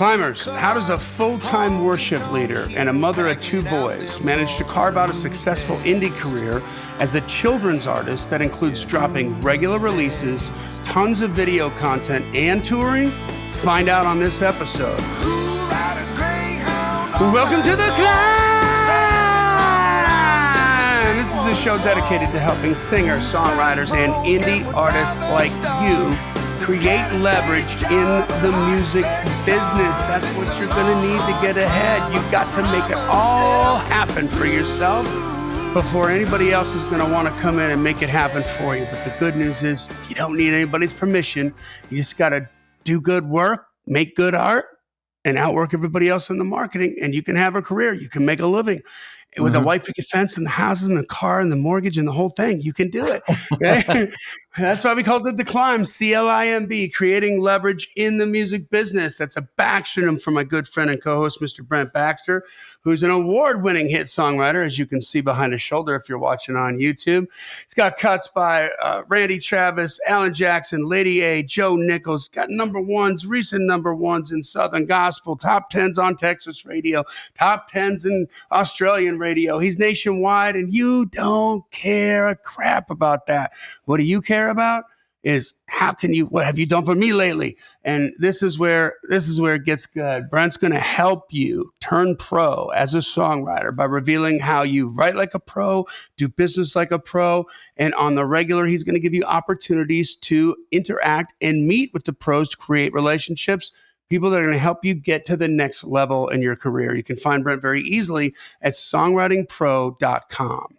Climbers, how does a full-time worship leader and a mother of two boys manage to carve out a successful indie career as a children's artist that includes dropping regular releases, tons of video content, and touring? Find out on this episode. Welcome to the Climb! This is a show dedicated to helping singers, songwriters, and indie artists like you create leverage in the music business. That's what you're going to need to get ahead. You've got to make it all happen for yourself before anybody else is going to want to come in and make it happen for you. But the good news is you don't need anybody's permission. You just got to do good work, make good art, and outwork everybody else in the marketing, and you can have a career. You can make a living. With the white picket fence and the houses and the car and the mortgage and the whole thing, you can do it. Okay? That's why we called it the C.L.I.M.B, C.L.I.M.B, creating leverage in the music business. That's a backsynonym for my good friend and co-host, Mr. Brent Baxter, who's an award-winning hit songwriter, as you can see behind his shoulder if you're watching on YouTube. He's got cuts by Randy Travis, Alan Jackson, Lady A, Joe Nichols. Got number ones, recent number ones in Southern Gospel, top tens on Texas radio, top tens in Australian radio. He's nationwide, and you don't care a crap about that. What do you care about is what have you done for me lately? And this is where it gets good. Brent's going to help you turn pro as a songwriter by revealing how you write like a pro, do business like a pro, and on the regular, he's going to give you opportunities to interact and meet with the pros to create relationships, people that are going to help you get to the next level in your career. You can find Brent very easily at songwritingpro.com.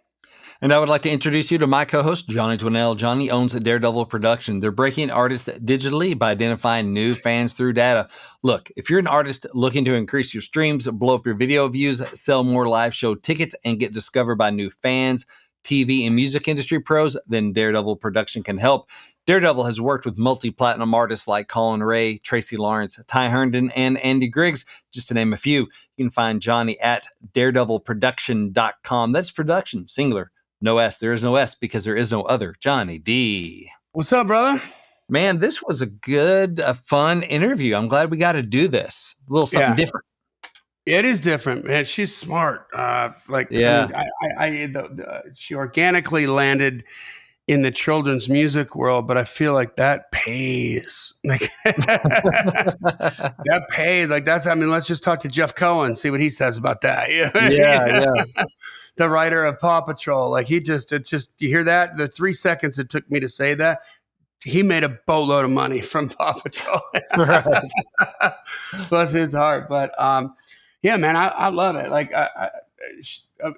And I would like to introduce you to my co-host, Johnny Dwinell. Johnny owns Daredevil Production. They're breaking artists digitally by identifying new fans through data. Look, if you're an artist looking to increase your streams, blow up your video views, sell more live show tickets, and get discovered by new fans, TV and music industry pros, then Daredevil Production can help. Daredevil has worked with multi-platinum artists like Colin Ray, Tracy Lawrence, Ty Herndon, and Andy Griggs, just to name a few. You can find Johnny at daredevilproduction.com. That's production, singular. No S. There is no S because there is no other. Johnny D. What's up, brother? Man, this was a good, fun interview. I'm glad we got to do this. A little something different. It is different, man. She's smart. She organically landed in the children's music world, but I feel like that pays. Like that pays. Like let's just talk to Jeff Cohen, see what he says about that. Yeah. The writer of Paw Patrol. Like you hear that? The 3 seconds it took me to say that, he made a boatload of money from Paw Patrol. Right. Bless his heart. But yeah, man, I love it. Like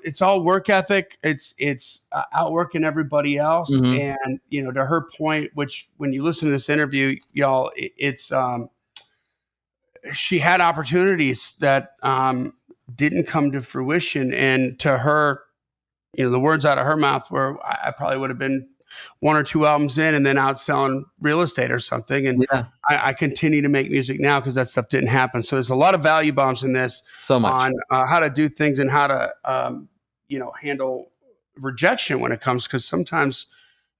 it's all work ethic. It's outworking everybody else. And, to her point, which when you listen to this interview, y'all, it's she had opportunities that didn't come to fruition. And to her, the words out of her mouth were, I probably would have been 1 or 2 albums in and then out selling real estate or something. And I continue to make music now because that stuff didn't happen. So there's a lot of value bombs in this so much on how to do things and how to, handle rejection when it comes, because sometimes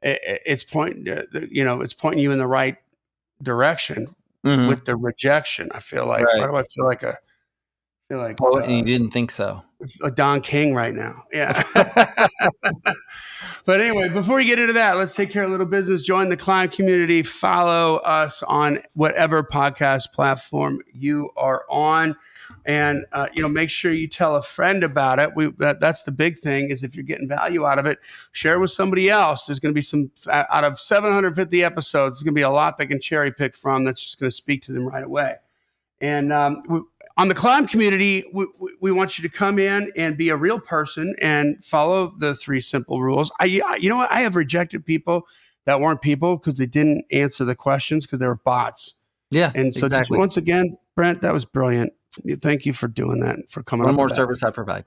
it's pointing you in the right direction with the rejection. I feel like, why do I feel like and you didn't think so. A Don King right now. Yeah. But anyway, before we get into that, let's take care of a little business. Join the Climb community. Follow us on whatever podcast platform you are on. And, make sure you tell a friend about it. That's the big thing, is if you're getting value out of it, share with somebody else. There's going to be some, out of 750 episodes, there's going to be a lot they can cherry pick from that's just going to speak to them right away. And on the Climb community, we want you to come in and be a real person and follow the 3 simple rules. You know what? I have rejected people that weren't people because they didn't answer the questions because they were bots. Yeah, and so exactly. Once again, Brent, that was brilliant. Thank you for doing that and for coming. One more service I provide.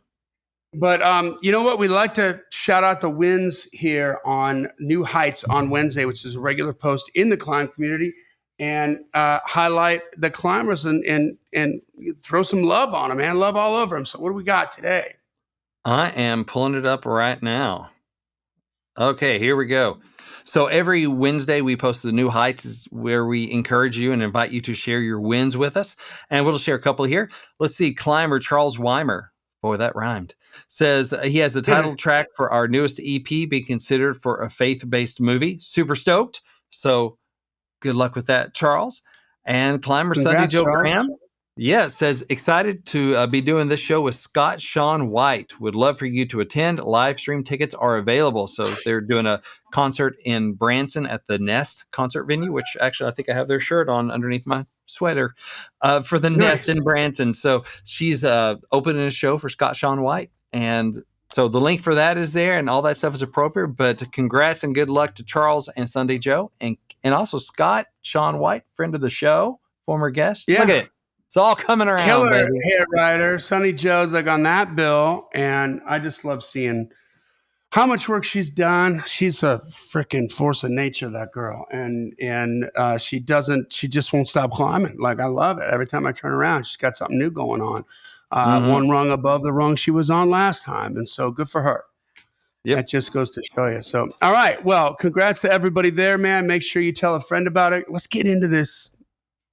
But you know what? We like to shout out the wins here on New Heights on Wednesday, which is a regular post in the Climb community, and highlight the climbers and throw some love on them, man. Love all over them. So what do we got today? I am pulling it up right now. Okay, here we go. So every Wednesday we post the New Heights, where we encourage you and invite you to share your wins with us. And we'll share a couple here. Let's see. Climber Charles Weimer. Boy, that rhymed. Says he has the title track for our newest EP being considered for a faith-based movie. Super stoked. So good luck with that, Charles. And Climber Sunday Congrats, Joe Charles. Graham. Yeah, says excited to be doing this show with Scott Sean White. Would love for you to attend. Live stream tickets are available. So they're doing a concert in Branson at the Nest concert venue, which actually I think I have their shirt on underneath my sweater for the Nest in Branson. So she's opening a show for Scott Sean White. And so the link for that is there, and all that stuff is appropriate. But congrats and good luck to Charles and Sunday Joe, and also Scott Sean White, friend of the show, former guest. Yeah. Look at it. It's all coming around, Killer baby. hit writer. Sunny Joe's like on that bill. And I just love seeing how much work she's done. She's a freaking force of nature, that girl. And she just won't stop climbing. Like, I love it. Every time I turn around, she's got something new going on. One rung above the rung she was on last time. And so good for her. Yep. That just goes to show you. So, all right. Well, congrats to everybody there, man. Make sure you tell a friend about it. Let's get into this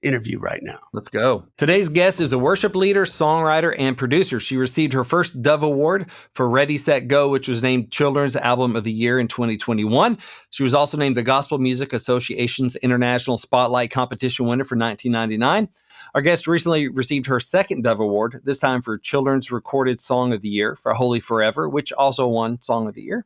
interview right now. Let's go. Today's guest is a worship leader, songwriter, and producer. She received her first Dove Award for Ready, Set, Go, which was named Children's Album of the Year in 2021. She was also named the Gospel Music Association's International Spotlight Competition winner for 1999. Our guest recently received her second Dove Award, this time for Children's Recorded Song of the Year for Holy Forever, which also won Song of the Year.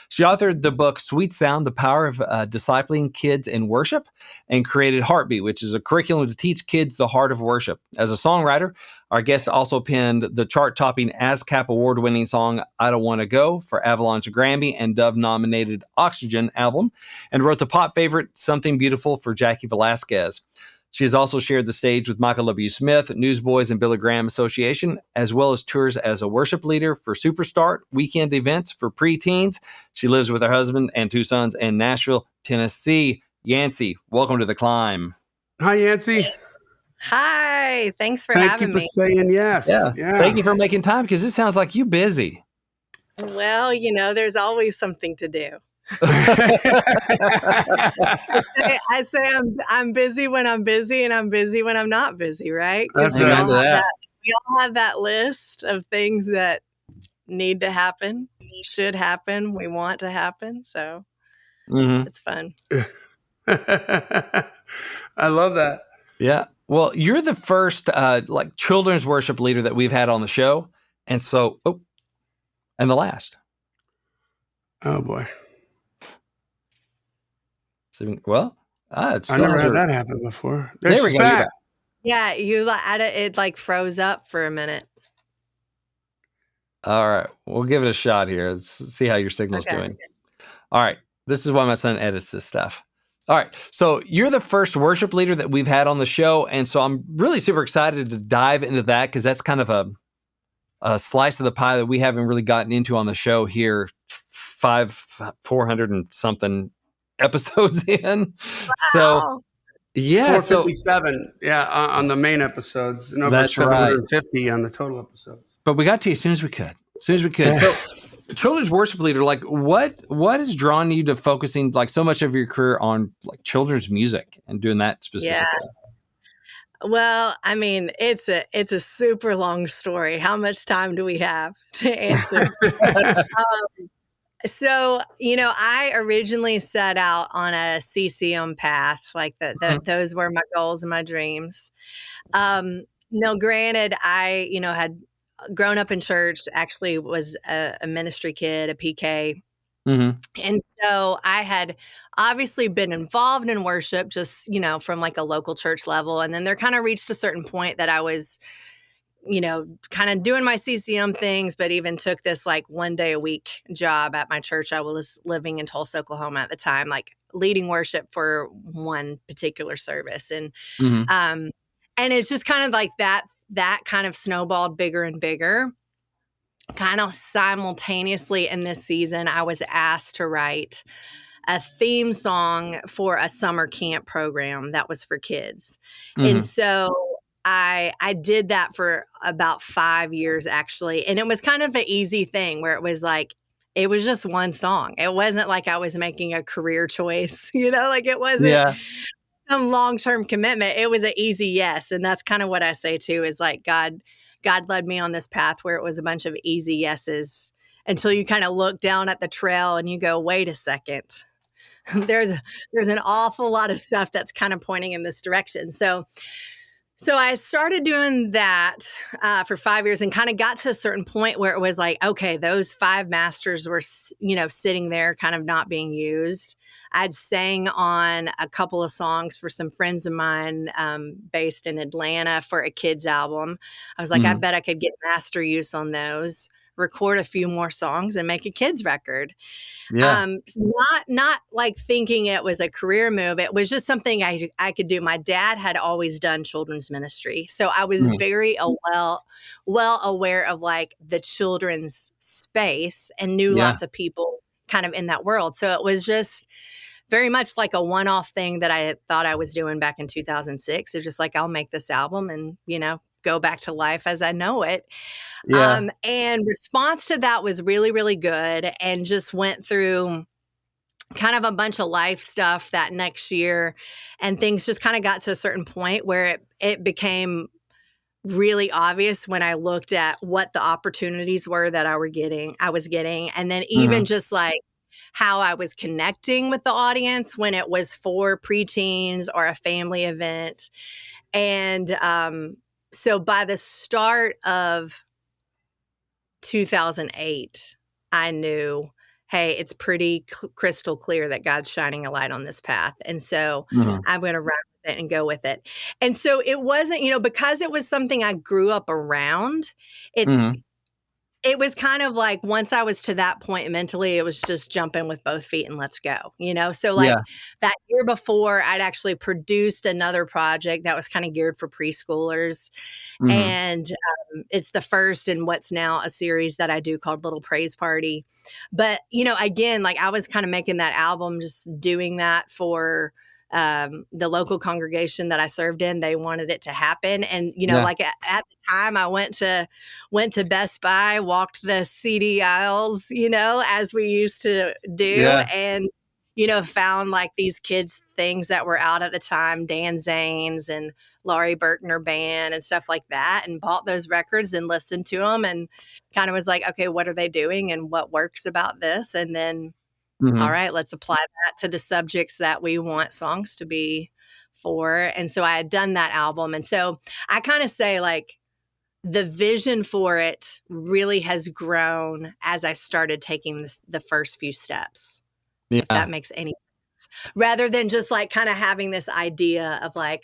She authored the book Sweet Sound, The Power of Discipling Kids in Worship, and created Heartbeat, which is a curriculum to teach kids the heart of worship. As a songwriter, our guest also penned the chart-topping ASCAP award-winning song I Don't Want to Go for Avalon's Grammy and Dove-nominated Oxygen album, and wrote the pop favorite Something Beautiful for Jackie Velasquez. She has also shared the stage with Michael W. Smith, Newsboys, and Billy Graham Association, as well as tours as a worship leader for Superstart, weekend events for preteens. She lives with her husband and two sons in Nashville, Tennessee. Yancy, welcome to the Climb. Hi, Yancy. Hi. Thanks for having me. Thank you for saying yes. Yeah. Thank you for making time, because it sounds like you're busy. Well, there's always something to do. I say I'm busy when I'm busy, and I'm busy when I'm not busy, right? That's we right. We all have that list of things that need to happen, should happen, we want to happen. So it's fun. I love that. Yeah. Well, you're the first children's worship leader that we've had on the show. And so, and the last. Oh, boy. Well, I never had that happen before. There we go. Yeah, it froze up for a minute. All right, we'll give it a shot here. Let's see how your signal's doing. All right, this is why my son edits this stuff. All right, so you're the first worship leader that we've had on the show, and so I'm really super excited to dive into that, because that's kind of a slice of the pie that we haven't really gotten into on the show here. 400 and something episodes in. Wow. So yeah, 457 on the main episodes, and over That's 750 on the total episodes. But we got to you as soon as we could. So children's worship leader, what has drawn you to focusing so much of your career on children's music and doing that specifically? Yeah. Well, I mean, it's a super long story. How much time do we have to answer? So, I originally set out on a CCM path, those were my goals and my dreams. Granted, I, had grown up in church, actually was a ministry kid, a PK. Mm-hmm. And so I had obviously been involved in worship just, from a local church level. And then there kind of reached a certain point that I was, kind of doing my CCM things, but even took this 1 day a week job at my church. I was living in Tulsa, Oklahoma at the time, leading worship for one particular service. And, and it's just kind of that kind of snowballed bigger and bigger. Kind of simultaneously in this season, I was asked to write a theme song for a summer camp program that was for kids. And so I did that for about 5 years, actually. And it was kind of an easy thing where it was it was just one song. It wasn't like I was making a career choice, like it wasn't Yeah. some long-term commitment. It was an easy yes. And that's kind of what I say too, is like God led me on this path where it was a bunch of easy yeses until you kind of look down at the trail and you go, wait a second. there's an awful lot of stuff that's kind of pointing in this direction. So I started doing that for 5 years and kind of got to a certain point where it was like, okay, those 5 masters were, sitting there kind of not being used. I'd sang on a couple of songs for some friends of mine based in Atlanta for a kids album. I was like, I bet I could get master use on those, record a few more songs and make a kids record. Yeah. Not like thinking it was a career move. It was just something I could do. My dad had always done children's ministry. So I was very well aware of like the children's space and knew lots of people kind of in that world. So it was just very much like a one-off thing that I thought I was doing back in 2006. It's just like, I'll make this album and, go back to life as I know it. Yeah. And response to that was really, really good, and just went through kind of a bunch of life stuff that next year, and things just kind of got to a certain point where it became really obvious when I looked at what the opportunities were that I was getting. And then even just like how I was connecting with the audience when it was for preteens or a family event. And so by the start of 2008, I knew, hey, it's pretty crystal clear that God's shining a light on this path. And so I'm going to run with it and go with it. And so it wasn't, because it was something I grew up around, it was kind of like once I was to that point mentally, it was just jumping with both feet and let's go, So like that year before, I'd actually produced another project that was kind of geared for preschoolers. And it's the first in what's now a series that I do called Little Praise Party. But, again, like I was kind of making that album, just doing that for the local congregation that I served in. They wanted it to happen. And, like at the time I went to Best Buy, walked the CD aisles, as we used to do. And, found like these kids things that were out at the time, Dan Zanes and Laurie Berkner Band and stuff like that, and bought those records and listened to them and kind of was like, okay, what are they doing and what works about this? And then all right, let's apply that to the subjects that we want songs to be for. And so I had done that album. And so I kind of say like the vision for it really has grown as I started taking the first few steps. If that makes any sense. Rather than just like kind of having this idea of like,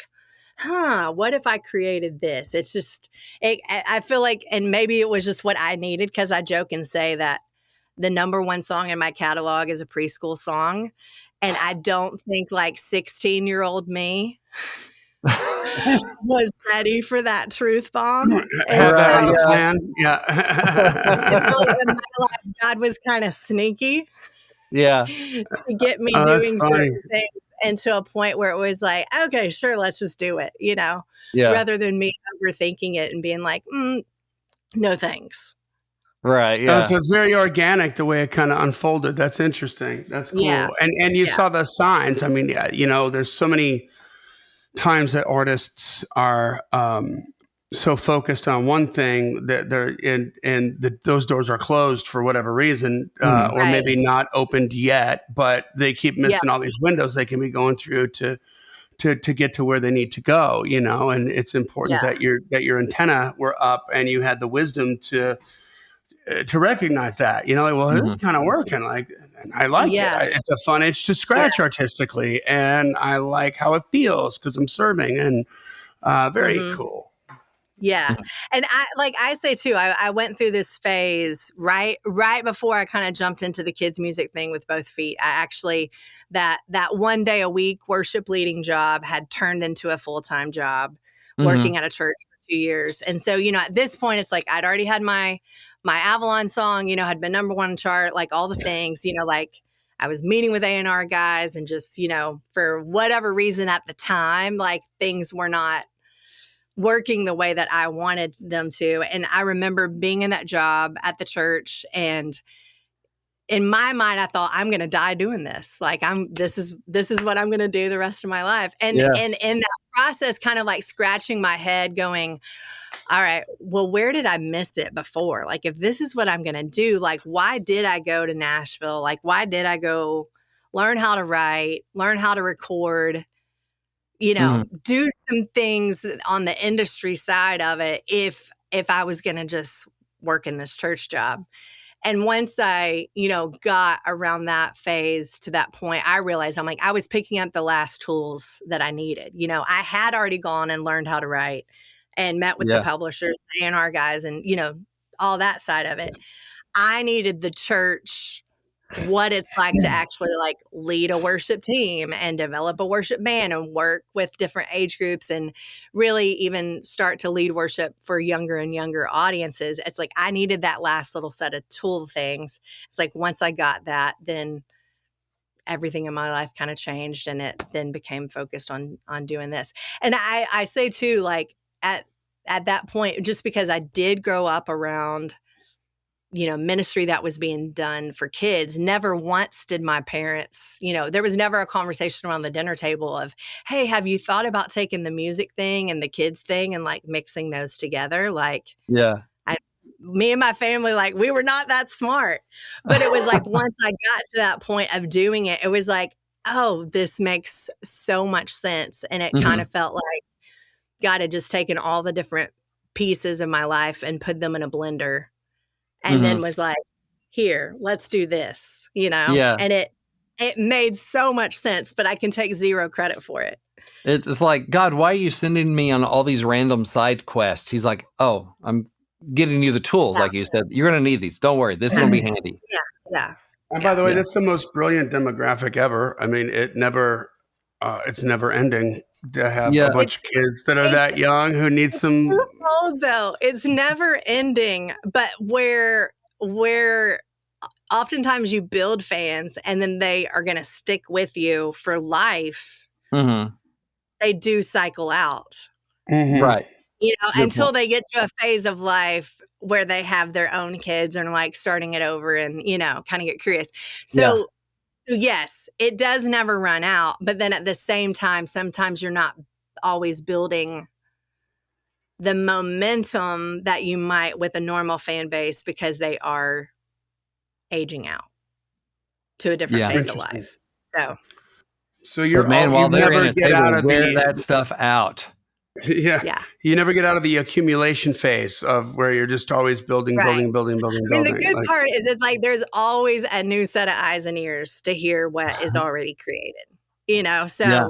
what if I created this? It's just, I feel like, and maybe it was just what I needed, because I joke and say that the number one song in my catalog is a preschool song. And I don't think like 16-year-old me was ready for that truth bomb. Have that on the plan. Yeah. I feel like in my life, God was kind of sneaky. Yeah. To get me doing certain things, and to a point where it was like, okay, sure, let's just do it, rather than me overthinking it and being like, no thanks. Right. Yeah. So it's very organic the way it kind of unfolded. That's interesting. That's cool. Yeah. And you saw the signs. I mean, there's so many times that artists are so focused on one thing that they're those doors are closed for whatever reason, or maybe not opened yet, but they keep missing all these windows they can be going through to get to where they need to go, and it's important that your antenna were up and you had the wisdom to recognize that, it's kind of working, and I like it. It's a fun itch to scratch artistically, and I like how it feels because I'm serving, and very cool. Yeah. And I say too, I went through this phase right before I kind of jumped into the kids music thing with both feet. I actually, that 1 day a week worship leading job had turned into a full-time job working at a church for 2 years. And so, at this point it's like, I'd already had my Avalon song, had been number one chart, like all the things, like I was meeting with A&R guys and just, for whatever reason at the time, like things were not working the way that I wanted them to. And I remember being in that job at the church, and in my mind, I thought, I'm going to die doing this. Like this is what I'm going to do the rest of my life. And in that process, kind of like scratching my head going, all right, well, where did I miss it before? Like, if this is what I'm going to do, like, why did I go to Nashville? Like, why did I go learn how to write, learn how to record, do some things on the industry side of it if I was going to just work in this church job. And once I, got around that phase to that point, I realized I was picking up the last tools that I needed. I had already gone and learned how to write and met with the publishers, the A&R guys, and, all that side of it. I needed the church, what it's like to actually like lead a worship team and develop a worship band and work with different age groups and really even start to lead worship for younger and younger audiences. It's like I needed that last little set of tool things. It's like once I got that, then everything in my life kind of changed, and it then became focused on doing this. And I say too, like at that point, just because I did grow up around ministry that was being done for kids, never once did my parents, there was never a conversation around the dinner table of, hey, have you thought about taking the music thing and the kids thing and like mixing those together? Like, me and my family, like we were not that smart, but it was like, once I got to that point of doing it, it was like, oh, this makes so much sense. And it kind of felt like God had just taken all the different pieces of my life and put them in a blender. And then was like, here, let's do this, and it made so much sense, but I can take zero credit for it. It's like, God, why are you sending me on all these random side quests? He's like, oh, I'm getting you the tools. Like you said, you're going to need these. Don't worry. This will be handy. Yeah. And by the way, that's the most brilliant demographic ever. I mean, it's never ending to have a bunch of kids that are that young who need some. Though it's never ending, but where oftentimes you build fans and then they are going to stick with you for life. They do cycle out, right? Until they get to a phase of life where they have their own kids and like starting it over and kind of get curious. So yes, it does never run out, but then at the same time, sometimes you're not always building the momentum that you might with a normal fan base because they are aging out to a different phase of life. So you're while they're in it, they will wear that stuff out. Yeah. You never get out of the accumulation phase of where you're just always building. I mean, the good part is it's like there's always a new set of eyes and ears to hear what is already created, so. Yeah.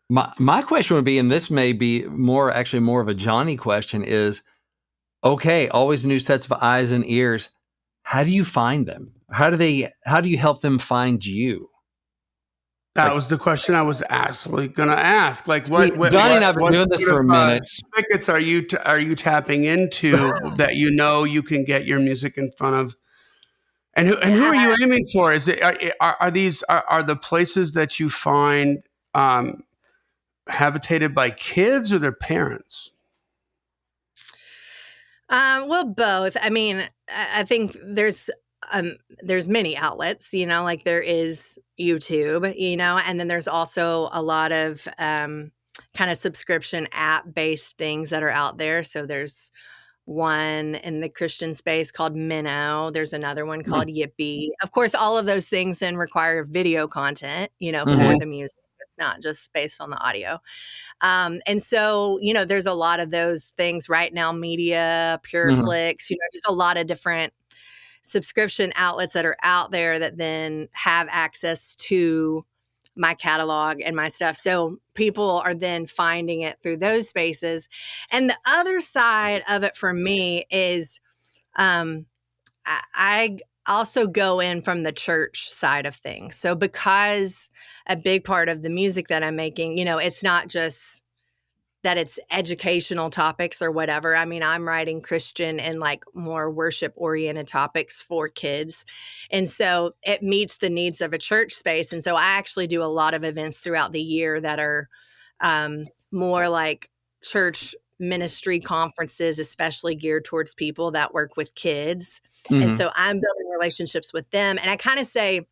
My question would be, and this may be more of a Johnny question, is, okay, always new sets of eyes and ears. How do you find them? How do you help them find you? That was the question I was actually going to ask. Like, what Johnny and I've been doing this for a minute. Spigots are you tapping into that you can get your music in front of? And who are you aiming for? Is it are the places that you find habitated by kids or their parents? Well, both. I mean, I think there's many outlets, like there is YouTube, and then there's also a lot of kind of subscription app-based things that are out there. So there's one in the Christian space called Minnow. There's another one called Yippee. Of course, all of those things then require video content, for the music. It's not just based on the audio. And so, there's a lot of those things right now, Media, PureFlix, just a lot of different subscription outlets that are out there that then have access to my catalog and my stuff. So people are then finding it through those spaces. And the other side of it for me is I also go in from the church side of things. So because a big part of the music that I'm making, it's not just that it's educational topics or whatever. I mean, I'm writing Christian and like more worship oriented topics for kids. And so it meets the needs of a church space. And so I actually do a lot of events throughout the year that are more like church ministry conferences, especially geared towards people that work with kids. And Mm-hmm. so I'm building relationships with them. And I kind of say,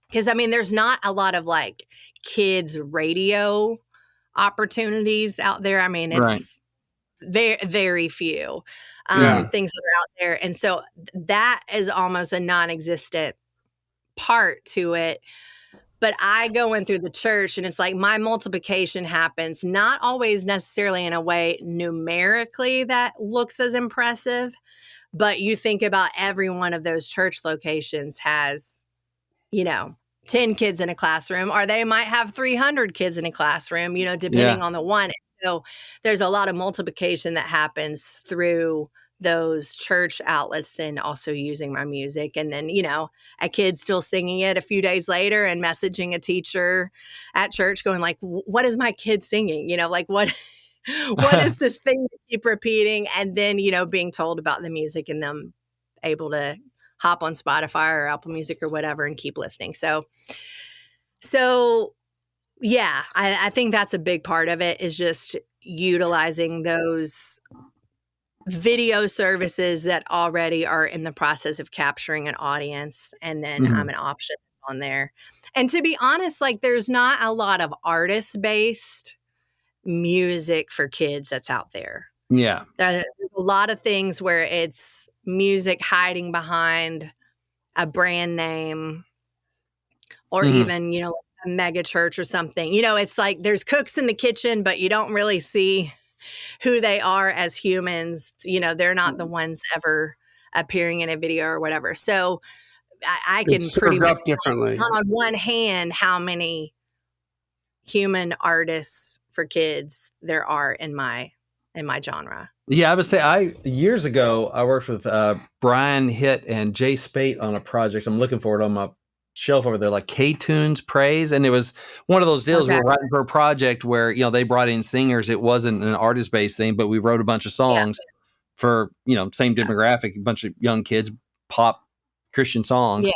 because I mean, there's not a lot of like kids radio opportunities out there. I mean, Right. it's very, very few Yeah. things that are out there. And so that is almost a non-existent part to it. But I go in through the church and it's like my multiplication happens, not always necessarily in a way numerically that looks as impressive, but you think about every one of those church locations has, 10 kids in a classroom, or they might have 300 kids in a classroom, depending on the one. So there's a lot of multiplication that happens through those church outlets and also using my music. And then, a kid still singing it a few days later and messaging a teacher at church going like, what is my kid singing? Like what is this thing that keep repeating? And then, being told about the music and them able to hop on Spotify or Apple Music or whatever and keep listening. So yeah, I think that's a big part of it, is just utilizing those video services that already are in the process of capturing an audience. And then I'm an option on there. And to be honest, like there's not a lot of artist-based music for kids that's out there. Yeah. There's a lot of things where it's music hiding behind a brand name or even, a mega church or something. It's like there's cooks in the kitchen, but you don't really see who they are as humans. They're not the ones ever appearing in a video or whatever. So I can It's pretty served much up differently. on one hand how many human artists for kids there are in my genre. Yeah, I would say years ago I worked with Brian Hitt and Jay Spate on a project. I'm looking for it on my shelf over there, like K-Tunes Praise, and it was one of those deals. Okay. We're writing for a project where they brought in singers. It wasn't an artist-based thing, but we wrote a bunch of songs for same demographic, a bunch of young kids, pop Christian songs. Yeah,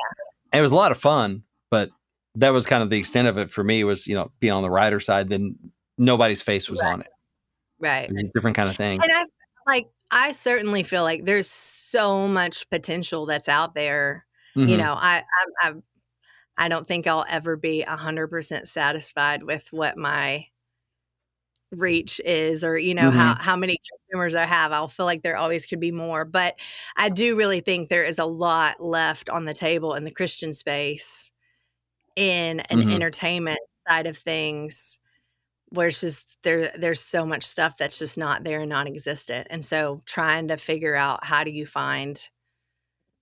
and it was a lot of fun. But that was kind of the extent of it for me. Was being on the writer side, then nobody's face was on it. right. It was a different kind of thing. And I certainly feel like there's so much potential that's out there. I don't think I'll ever be 100% satisfied with what my reach is, or how many consumers I have. I'll feel like there always could be more, but I do really think there is a lot left on the table in the Christian space, in an entertainment side of things, where it's just there's so much stuff that's just not there and non-existent. And so trying to figure out how do you find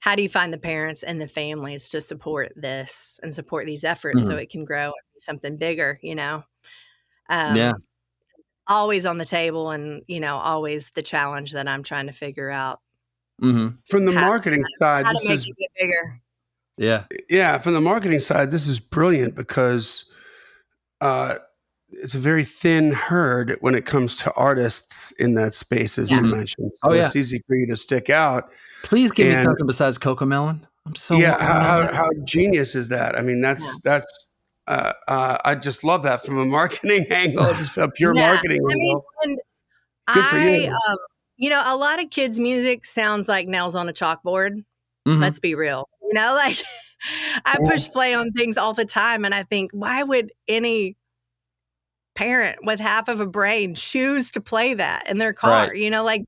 the parents and the families to support this and support these efforts so it can grow and be something bigger, always on the table, and always the challenge that I'm trying to figure out. From the marketing side, how to make it get bigger. Yeah, from the marketing side, this is brilliant because it's a very thin herd when it comes to artists in that space, as you mentioned. So it's easy for you to stick out. Please give me something besides Cocomelon. I'm so how genius is that? I mean, that's I just love that from a marketing angle, just a pure marketing angle. Good for you. A lot of kids' music sounds like nails on a chalkboard. Let's be real. I push play on things all the time, and I think, why would any parent with half of a brain choose to play that in their car? Right.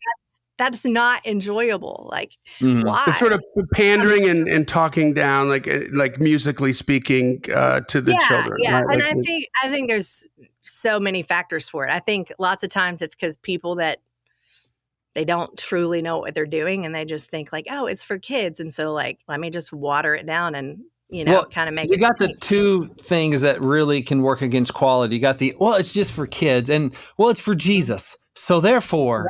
That's not enjoyable. Why? It's sort of pandering and talking down, like musically speaking, to the children. Yeah, right? And I think there's so many factors for it. I think lots of times it's because people that they don't truly know what they're doing, and they just think like, oh, it's for kids, and so let me just water it down and kind of make it. You got the two things that really can work against quality. You got it's just for kids, and it's for Jesus. So therefore,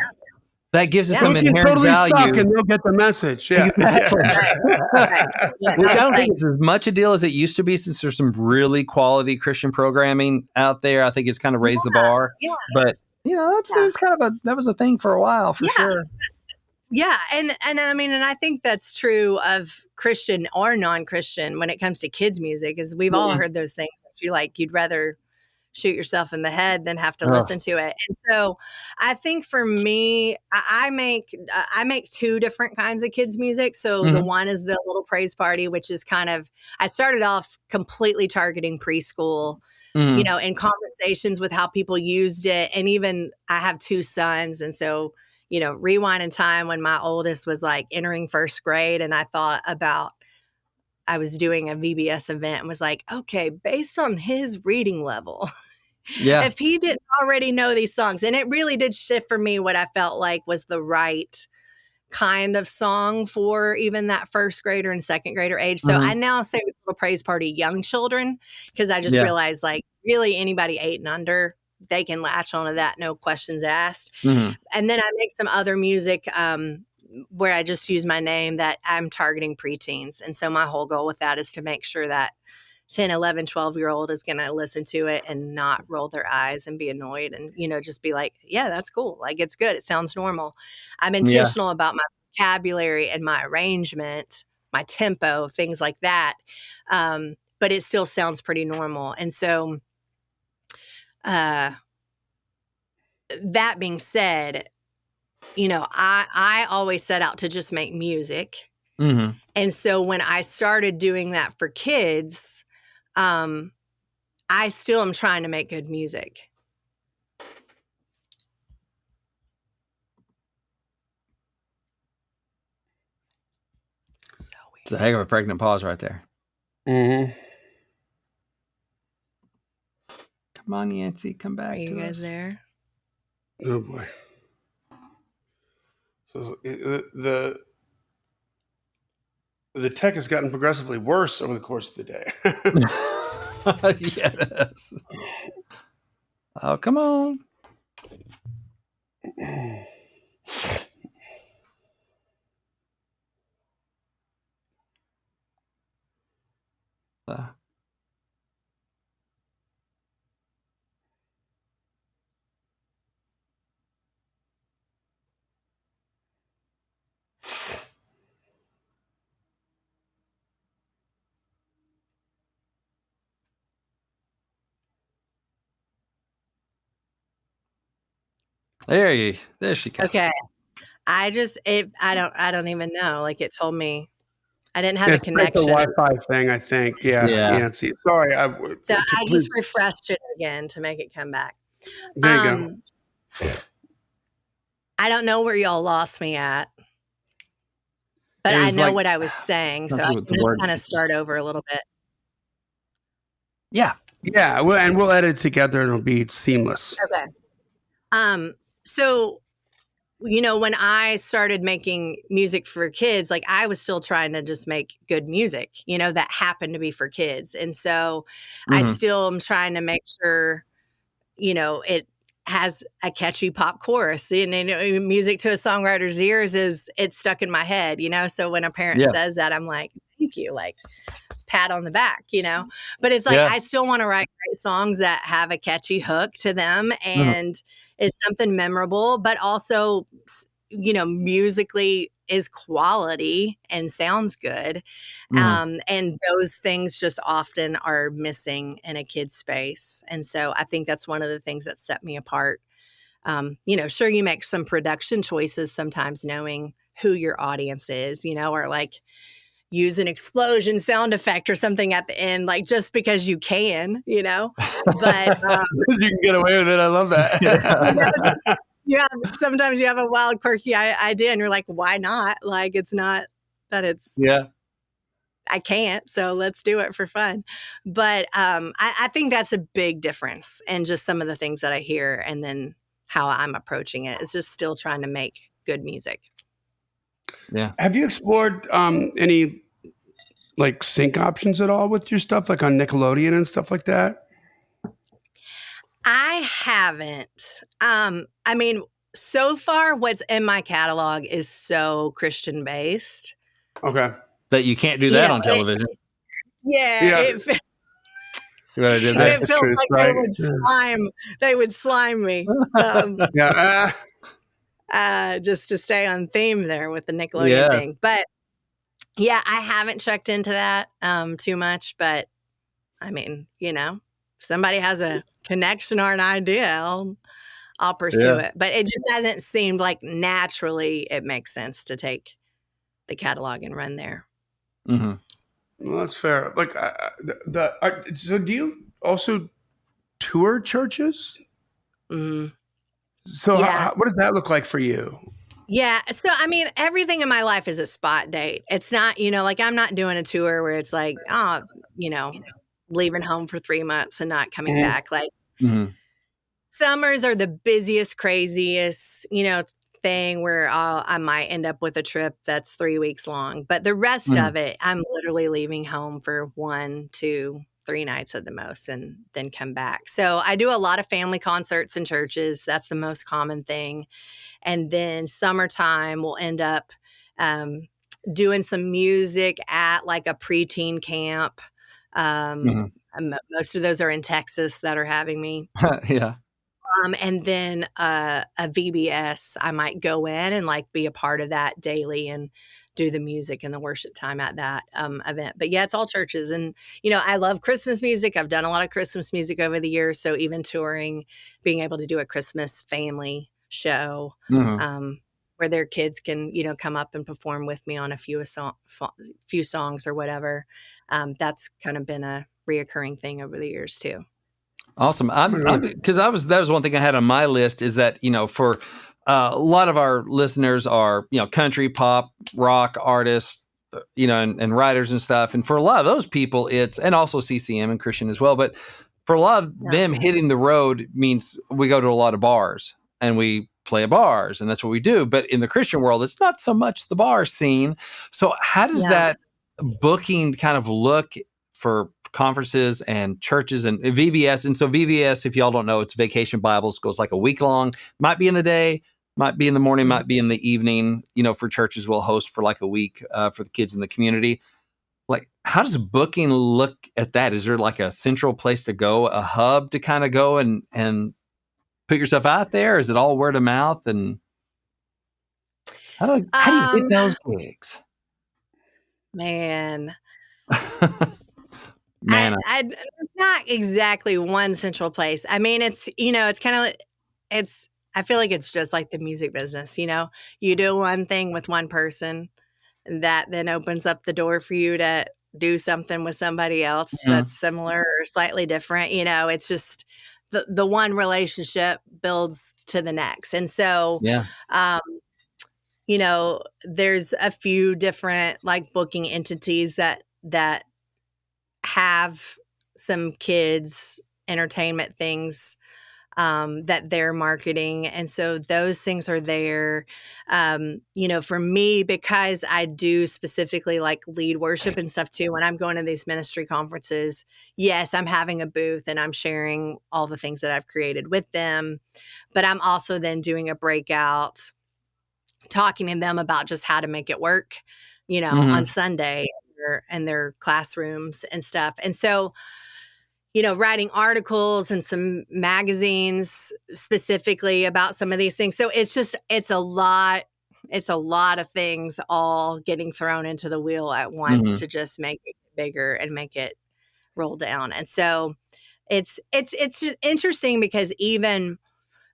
that gives us some inherent value. Suck and they'll get the message. Yeah. Exactly. Right. Which I don't think it's as much a deal as it used to be, since there's some really quality Christian programming out there. I think it's kind of raised the bar. Yeah. But it's kind of that was a thing for a while, for sure. Yeah, and I mean, and I think that's true of Christian or non-Christian when it comes to kids' music, is we've all heard those things that you'd rather shoot yourself in the head than have to listen to it. And so I think for me, I make two different kinds of kids music. So the one is the Little Praise Party, which is kind of, I started off completely targeting preschool, you know, in conversations with how people used it. And even I have two sons. And so, you know, rewind in time when my oldest was like entering first grade, and I thought about, I was doing a VBS event and was like, okay, based on his reading level, if he didn't already know these songs, and it really did shift for me what I felt like was the right kind of song for even that first grader and second grader age. So I now say Little Praise Party young children, because I just realized like really anybody 8 and under, they can latch onto that, no questions asked. And then I make some other music where I just use my name that I'm targeting preteens. And so my whole goal with that is to make sure that 10, 11, 12-year-old is going to listen to it and not roll their eyes and be annoyed and, you know, just be like, yeah, that's cool. Like, it's good. It sounds normal. I'm intentional about my vocabulary and my arrangement, my tempo, things like that. But it still sounds pretty normal. And so that being said, you know, I always set out to just make music. And so when I started doing that for kids, I still am trying to make good music. It's a heck of a pregnant pause right there. Come on, Yancy, come back. Are you guys there? Oh boy. So the tech has gotten progressively worse over the course of the day. Yes. Oh, come on. There she comes. Okay. I don't even know. Like, it told me I didn't have a connection. It's a Wi-Fi thing, I think. Yeah. Yancy. Sorry. So I just refreshed it again to make it come back. There you go. I don't know where y'all lost me at, but I know what I was saying. So I can just kind of start over a little bit. Yeah. Yeah. We'll edit it together and it'll be seamless. Okay. So, you know, when I started making music for kids, like I was still trying to just make good music, you know, that happened to be for kids. And so I still am trying to make sure, you know, it has a catchy pop chorus. And you know, music to a songwriter's ears it's stuck in my head, you know? So when a parent says that, I'm like, thank you, like pat on the back, you know? But it's like, I still want to write great songs that have a catchy hook to them and is something memorable, but also, you know, musically is quality and sounds good. And those things just often are missing in a kid's space. And so I think that's one of the things that set me apart. You know, sure, you make some production choices sometimes knowing who your audience is, you know, or like use an explosion sound effect or something at the end, like just because you can, you know, but you can get away with it. I love that. You know, sometimes you have a wild, quirky idea and you're like, why not? Like, it's not that it's, I can't, so let's do it for fun. But I think that's a big difference in just some of the things that I hear and then how I'm approaching it. It's just still trying to make good music. Yeah. Have you explored any like sync options at all with your stuff, like on Nickelodeon and stuff like that? I haven't. I mean, so far what's in my catalog is so Christian based. Okay. That you can't do that on television. It See what I did there? it feels like they would slime me. Just to stay on theme there with the Nickelodeon thing. But yeah, I haven't checked into that too much, but I mean, you know, if somebody has a connection or an idea, I'll pursue it. But it just hasn't seemed like naturally it makes sense to take the catalog and run there. Well, that's fair. Like, so do you also tour churches? So what does that look like for you? Yeah. So, I mean, everything in my life is a spot date. It's not, like I'm not doing a tour where it's like, leaving home for 3 months and not coming back. Like summers are the busiest, craziest, thing where I might end up with a trip that's 3 weeks long. But the rest of it, I'm literally leaving home for 1, 2, 3 nights at the most and then come back. So I do a lot of family concerts in churches. That's the most common thing. And then summertime we'll end up doing some music at like a preteen camp. Most of those are in Texas that are having me. Yeah. And then a VBS, I might go in and like be a part of that daily and do the music and the worship time at that event. But yeah, it's all churches. And, I love Christmas music. I've done a lot of Christmas music over the years. So even touring, being able to do a Christmas family show where their kids can, come up and perform with me on a few songs or whatever. That's kind of been a reoccurring thing over the years too. Awesome. Because that was one thing I had on my list is that, for a lot of our listeners are, country, pop, rock artists, and writers and stuff. And for a lot of those people, and also CCM and Christian as well. But for a lot of them, hitting the road means we go to a lot of bars and we play at bars, and that's what we do. But in the Christian world, it's not so much the bar scene. So how does that booking kind of look for conferences and churches and VBS? And so VBS, if y'all don't know, it's Vacation Bibles, goes like a week long, might be in the day, might be in the morning, might be in the evening. For churches, we'll host for like a week for the kids in the community. Like, how does booking look at that? Is there like a central place to go, a hub to kind of go and put yourself out there? Is it all word of mouth? And how do you get those gigs? Man. There's not exactly one central place. I mean, it's, it's kind of, I feel like it's just like the music business, you do one thing with one person that then opens up the door for you to do something with somebody else that's similar or slightly different. It's just the one relationship builds to the next. And so, there's a few different like booking entities that have some kids entertainment things that they're marketing. And so those things are there. For me, because I do specifically like lead worship and stuff too, when I'm going to these ministry conferences, yes, I'm having a booth and I'm sharing all the things that I've created with them. But I'm also then doing a breakout, talking to them about just how to make it work, on Sunday and their classrooms and stuff. And so, writing articles and some magazines specifically about some of these things. So it's a lot of things all getting thrown into the wheel at once to just make it bigger and make it roll down. And so it's just interesting because even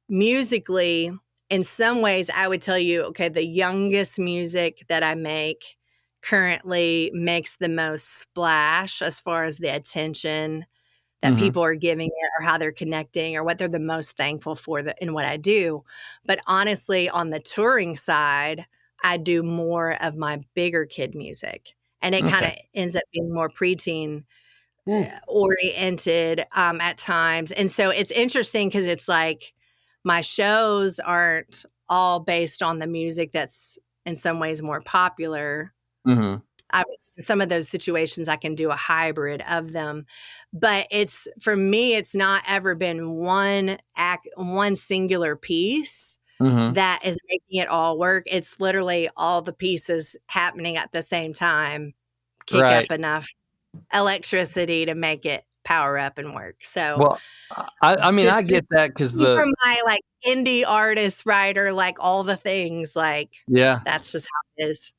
musically, in some ways, I would tell you, okay, the youngest music that I make currently makes the most splash as far as the attention that people are giving it or how they're connecting or what they're the most thankful for in what I do. But honestly, on the touring side, I do more of my bigger kid music. And it kind of ends up being more preteen oriented at times. And so it's interesting because it's like my shows aren't all based on the music that's in some ways more popular. Obviously, in some of those situations, I can do a hybrid of them. But for me, it's not ever been one singular piece that is making it all work. It's literally all the pieces happening at the same time, kick up enough electricity to make it power up and work. So, well, I mean, I get that because from my like indie artist, writer, like all the things, like that's just how it is.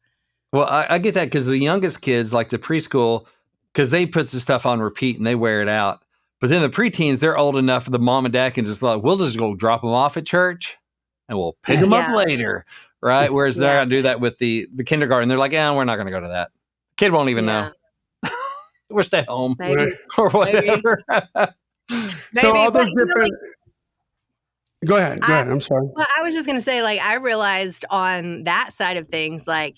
Well, I get that because the youngest kids, like the preschool, because they put the stuff on repeat and they wear it out. But then the preteens, they're old enough the mom and dad can just like, we'll just go drop them off at church and we'll pick them up later. Right. Whereas they're going to do that with the kindergarten. They're like, we're not going to go to that. Kid won't even know. We'll stay home or whatever. So all those different. Go ahead. I'm sorry. Well, I was just going to say, like, I realized on that side of things, like,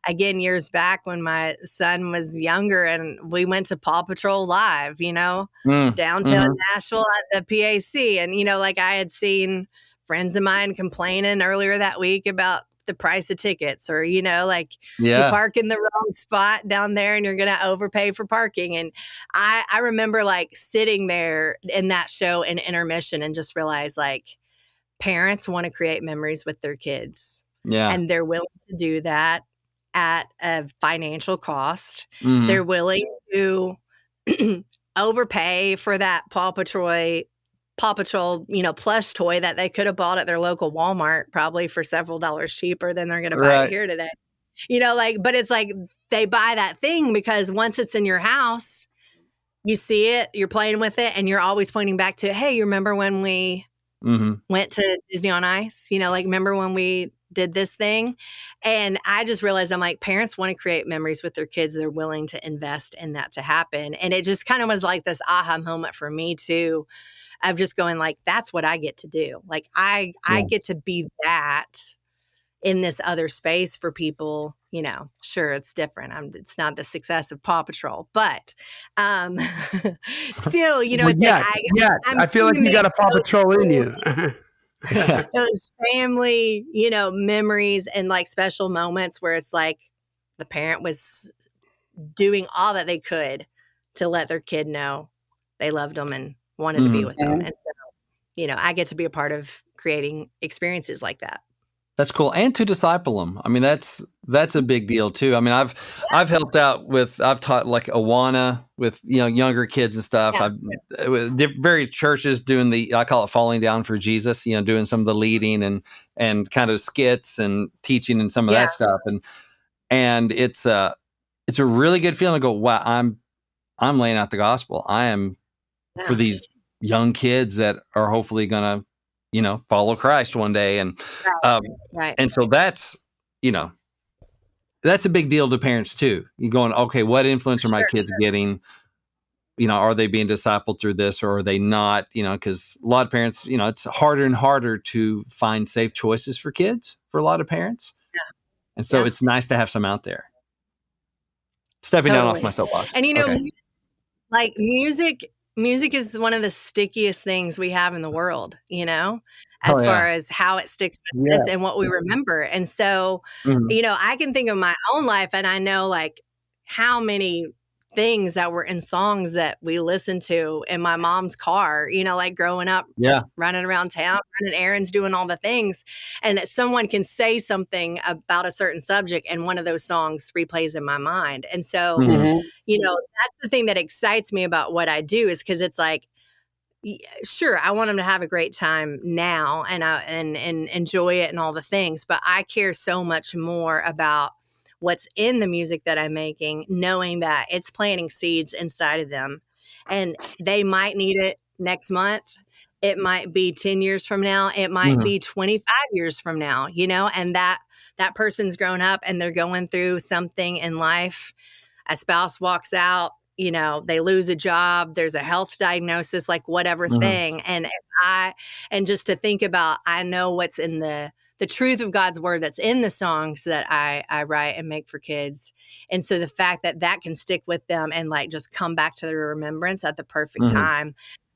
again, years back when my son was younger and we went to Paw Patrol Live, downtown Nashville at the PAC. And, like I had seen friends of mine complaining earlier that week about the price of tickets or, you park in the wrong spot down there and you're going to overpay for parking. And I remember like sitting there in that show in intermission and just realized like parents want to create memories with their kids. Yeah. And they're willing to do that at a financial cost. They're willing to overpay for that Paw Patrol, plush toy that they could have bought at their local Walmart, probably for several dollars cheaper than they're going to buy it here today. But it's like they buy that thing because once it's in your house, you see it, you're playing with it, and you're always pointing back to, hey, you remember when we went to Disney on Ice? Remember when we did this thing? And I just realized I'm like, parents want to create memories with their kids. They're willing to invest in that to happen. And it just kind of was like this aha moment for me too, of just going like, that's what I get to do. Like I get to be that in this other space for people. Sure, it's different. It's not the success of Paw Patrol, but still, I feel like you got a Paw Patrol in you. Those family, memories and like special moments where it's like the parent was doing all that they could to let their kid know they loved them and wanted to be with them. And so, I get to be a part of creating experiences like that. That's cool. And to disciple them. I mean, that's a big deal too. I mean, I've helped out I've taught like Awana with, younger kids and stuff. I've various churches doing I call it falling down for Jesus, doing some of the leading and kind of skits and teaching and some of that stuff. And it's a really good feeling to go, wow, I'm laying out the gospel. I am for these young kids that are hopefully going to, follow Christ one day. And, and so that's a big deal to parents too. You're going, okay, what influence are my kids getting? Are they being discipled through this or are they not? Because a lot of parents, it's harder and harder to find safe choices for kids for a lot of parents. Yeah. And so it's nice to have some out there. Stepping down off my soapbox. And like music is one of the stickiest things we have in the world, as far as how it sticks with us and what we remember. And so, I can think of my own life and I know like how many things that were in songs that we listened to in my mom's car, like growing up, running around town, running errands, doing all the things. And that someone can say something about a certain subject and one of those songs replays in my mind. And so, that's the thing that excites me about what I do is because it's like, sure, I want them to have a great time now and enjoy it and all the things, but I care so much more about what's in the music that I'm making, knowing that it's planting seeds inside of them and they might need it next month. It might be 10 years from now. It might be 25 years from now, and that person's grown up and they're going through something in life. A spouse walks out, they lose a job, there's a health diagnosis, like whatever thing. And just to think about, I know what's in the truth of God's word that's in the songs that I write and make for kids. And so the fact that can stick with them and like just come back to their remembrance at the perfect time.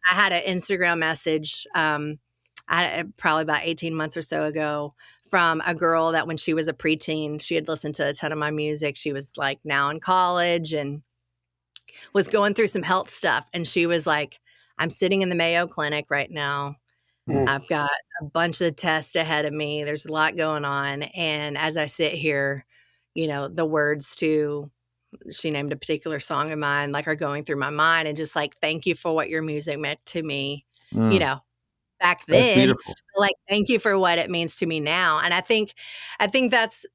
I had an Instagram message, probably about 18 months or so ago from a girl that when she was a preteen, she had listened to a ton of my music. She was like now in college and was going through some health stuff. And she was like, I'm sitting in the Mayo Clinic right now. I've got a bunch of tests ahead of me. There's a lot going on. And as I sit here, the words to, she named a particular song of mine, like are going through my mind and just like, thank you for what your music meant to me, back then, like, thank you for what it means to me now. And I think that's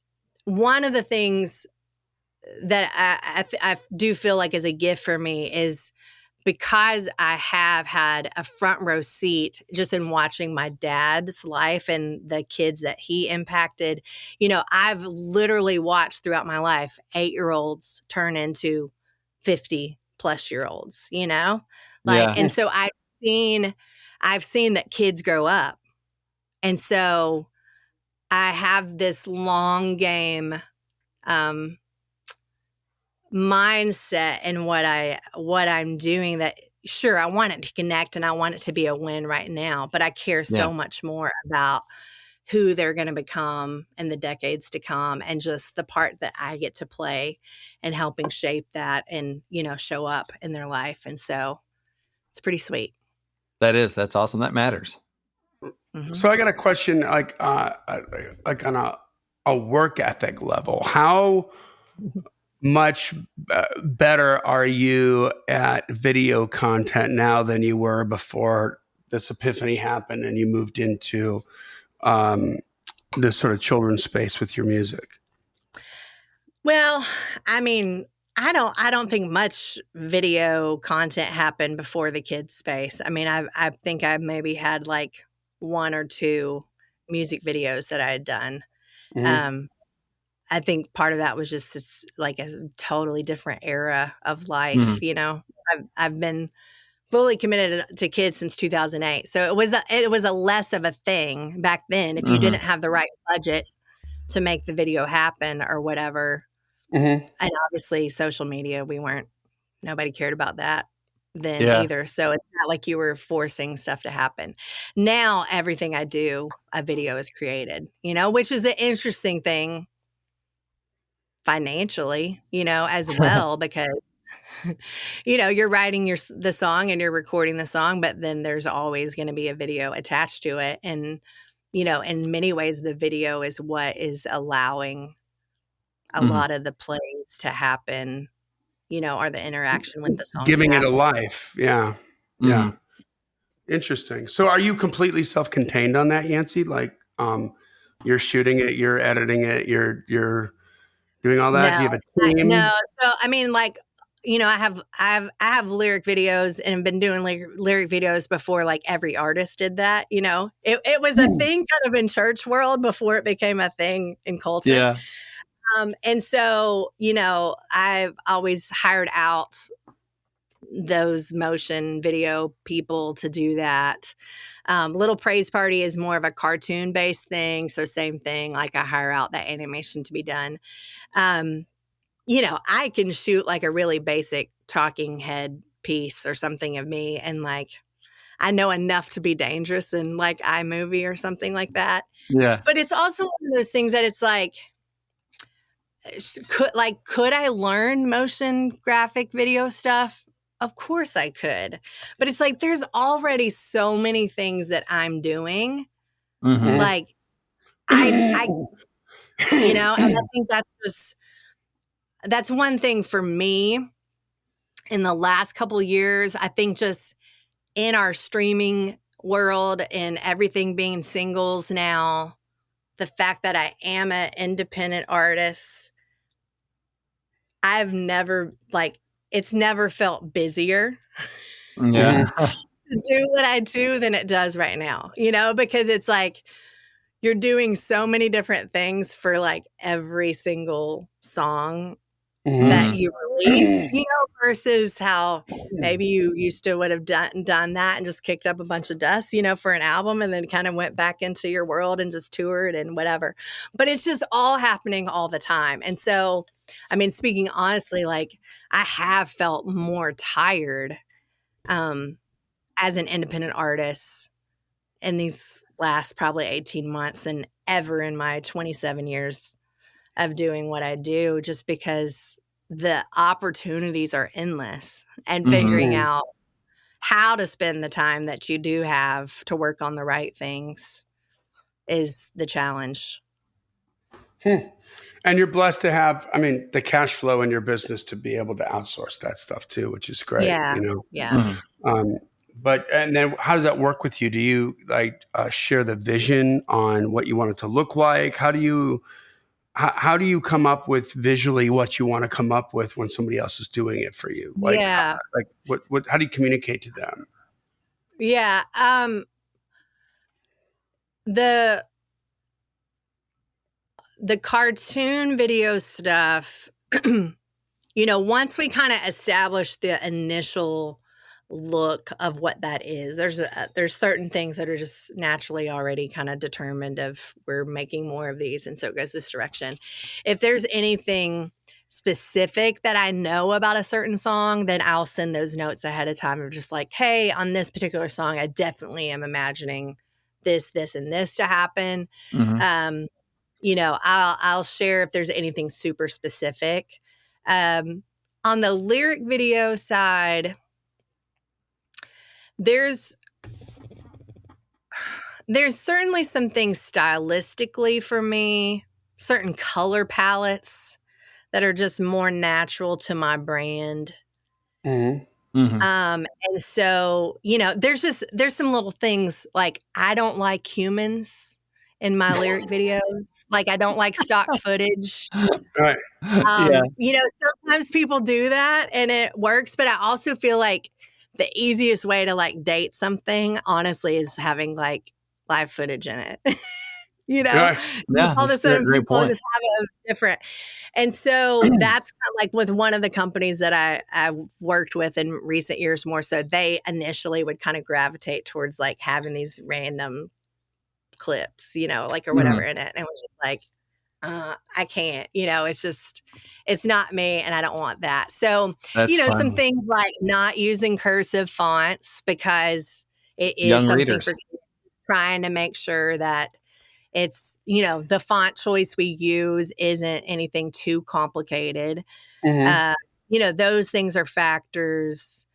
one of the things that I do feel like is a gift for me is because I have had a front row seat just in watching my dad's life and the kids that he impacted, I've literally watched throughout my life 8-year-olds turn into 50-plus-year-olds, Yeah. and so I've seen that kids grow up. And so I have this long game mindset in what I'm doing, that sure, I want it to connect and I want it to be a win right now, but I care so much more about who they're going to become in the decades to come, and just the part that I get to play in helping shape that and, show up in their life. And so it's pretty sweet. That's awesome. That matters. Mm-hmm. So I got a question, like on a work ethic level. How much better are you at video content now than you were before this epiphany happened and you moved into this sort of children's space with your music? Well, I mean, I don't think much video content happened before the kids space. I mean, I think I maybe had like 1 or 2 music videos that I had done. Mm-hmm. I think part of that was just it's like a totally different era of life. I've been fully committed to kids since 2008, so it was a less of a thing back then if you didn't have the right budget to make the video happen or whatever. Mm-hmm. And obviously social media, nobody cared about that then Yeah. either. So it's not like you were forcing stuff to happen. Now everything I do, a video is created, which is an interesting thing financially, as well, because, you're writing the song and you're recording the song, but then there's always going to be a video attached to it. And, in many ways, the video is what is allowing a lot of the plays to happen, or the interaction with the song. Giving it a life. Yeah. Yeah. Interesting. So are you completely self-contained on that, Yancy? Like, you're shooting it, you're editing it, you're doing all that? Do you have a team? No. So, I mean, like, I have lyric videos and have been doing lyric videos before, like every artist did that, it was a thing kind of in church world before it became a thing in culture. Yeah. And so, I've always hired out those motion video people to do that. Little Praise Party is more of a cartoon based thing. So same thing, like I hire out that animation to be done. I can shoot like a really basic talking head piece or something of me. And like, I know enough to be dangerous in like iMovie or something like that. Yeah. But it's also one of those things that it's like, could I learn motion graphic video stuff? Of course I could. But it's like, there's already so many things that I'm doing. Like I and I think that's one thing for me in the last couple of years. I think just in our streaming world and everything being singles now, the fact that I am an independent artist, it's never felt busier Yeah. to do what I do than it does right now, because it's like you're doing so many different things for like every single song that you release, versus how maybe you used to would have done that and just kicked up a bunch of dust, for an album and then kind of went back into your world and just toured and whatever. But it's just all happening all the time. And so, I mean, speaking honestly, like I have felt more tired as an independent artist in these last probably 18 months than ever in my 27 years of doing what I do, just because the opportunities are endless and figuring out how to spend the time that you do have to work on the right things is the challenge. And you're blessed to have, the cash flow in your business to be able to outsource that stuff too, which is great. Yeah. Yeah. And then how does that work with you? Do you like share the vision on what you want it to look like? How do you how do you come up with visually what you want to come up with when somebody else is doing it for you? Like, Yeah. how do you communicate to them? Yeah. The cartoon video stuff, once we kind of establish the initial look of what that is, there's certain things that are just naturally already kind of determined of we're making more of these, and so it goes this direction. If there's anything specific that I know about a certain song, then I'll send those notes ahead of time of just like, hey, on this particular song, I definitely am imagining this, and this to happen. Mm-hmm. I'll share if there's anything super specific. On the lyric video side, there's certainly some things stylistically for me, certain color palettes that are just more natural to my brand. Mm-hmm. Mm-hmm. And so, there's some little things like I don't like humans in my lyric videos. Like I don't like stock footage. Right. Yeah. Sometimes people do that and it works, but I also feel like the easiest way to like date something, honestly, is having like live footage in it. Right. Yeah, All of a that's sudden great people point. just have a different. And so that's kind of like with one of the companies that I've worked with in recent years more so, they initially would kind of gravitate towards like having these random clips, or whatever in it. And it was just like, I can't, it's not me and I don't want that. So, That's some fun. things like not using cursive fonts because it is Young something readers. for kids, trying to make sure that it's, the font choice we use isn't anything too complicated. Mm-hmm. Those things are factors.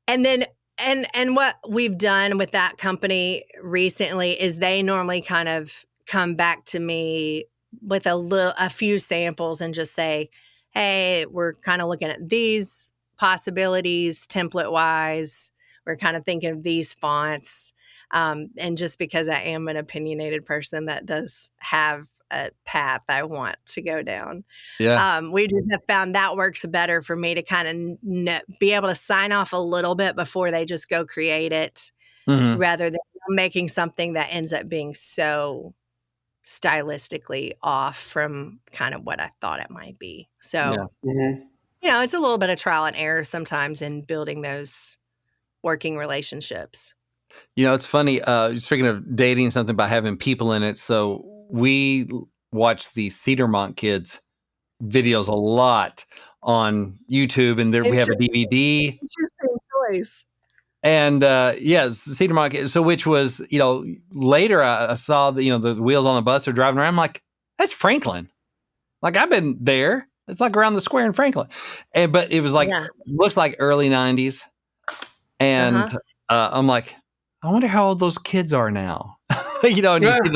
And then and what we've done with that company recently is they normally kind of come back to me with a few samples and just say, hey, we're kind of looking at these possibilities template wise. We're kind of thinking of these fonts. And just because I am an opinionated person that does have a path I want to go down. Yeah. We just have found that works better for me to kind of be able to sign off a little bit before they just go create it, Mm-hmm. rather than making something that ends up being so stylistically off from kind of what I thought it might be. So, Yeah. Mm-hmm. it's a little bit of trial and error sometimes in building those working relationships. It's funny. Speaking of dating something by having people in it. So we watch the Cedarmont kids videos a lot on YouTube, and there we have a DVD. Interesting choice. And yes, Cedarmont kids. So which was, later I saw the wheels on the bus are driving around. I'm like, that's Franklin. Like I've been there. It's like around the square in Franklin. But it was like, looks like early 90s. And I'm like, I wonder how old those kids are now. And you see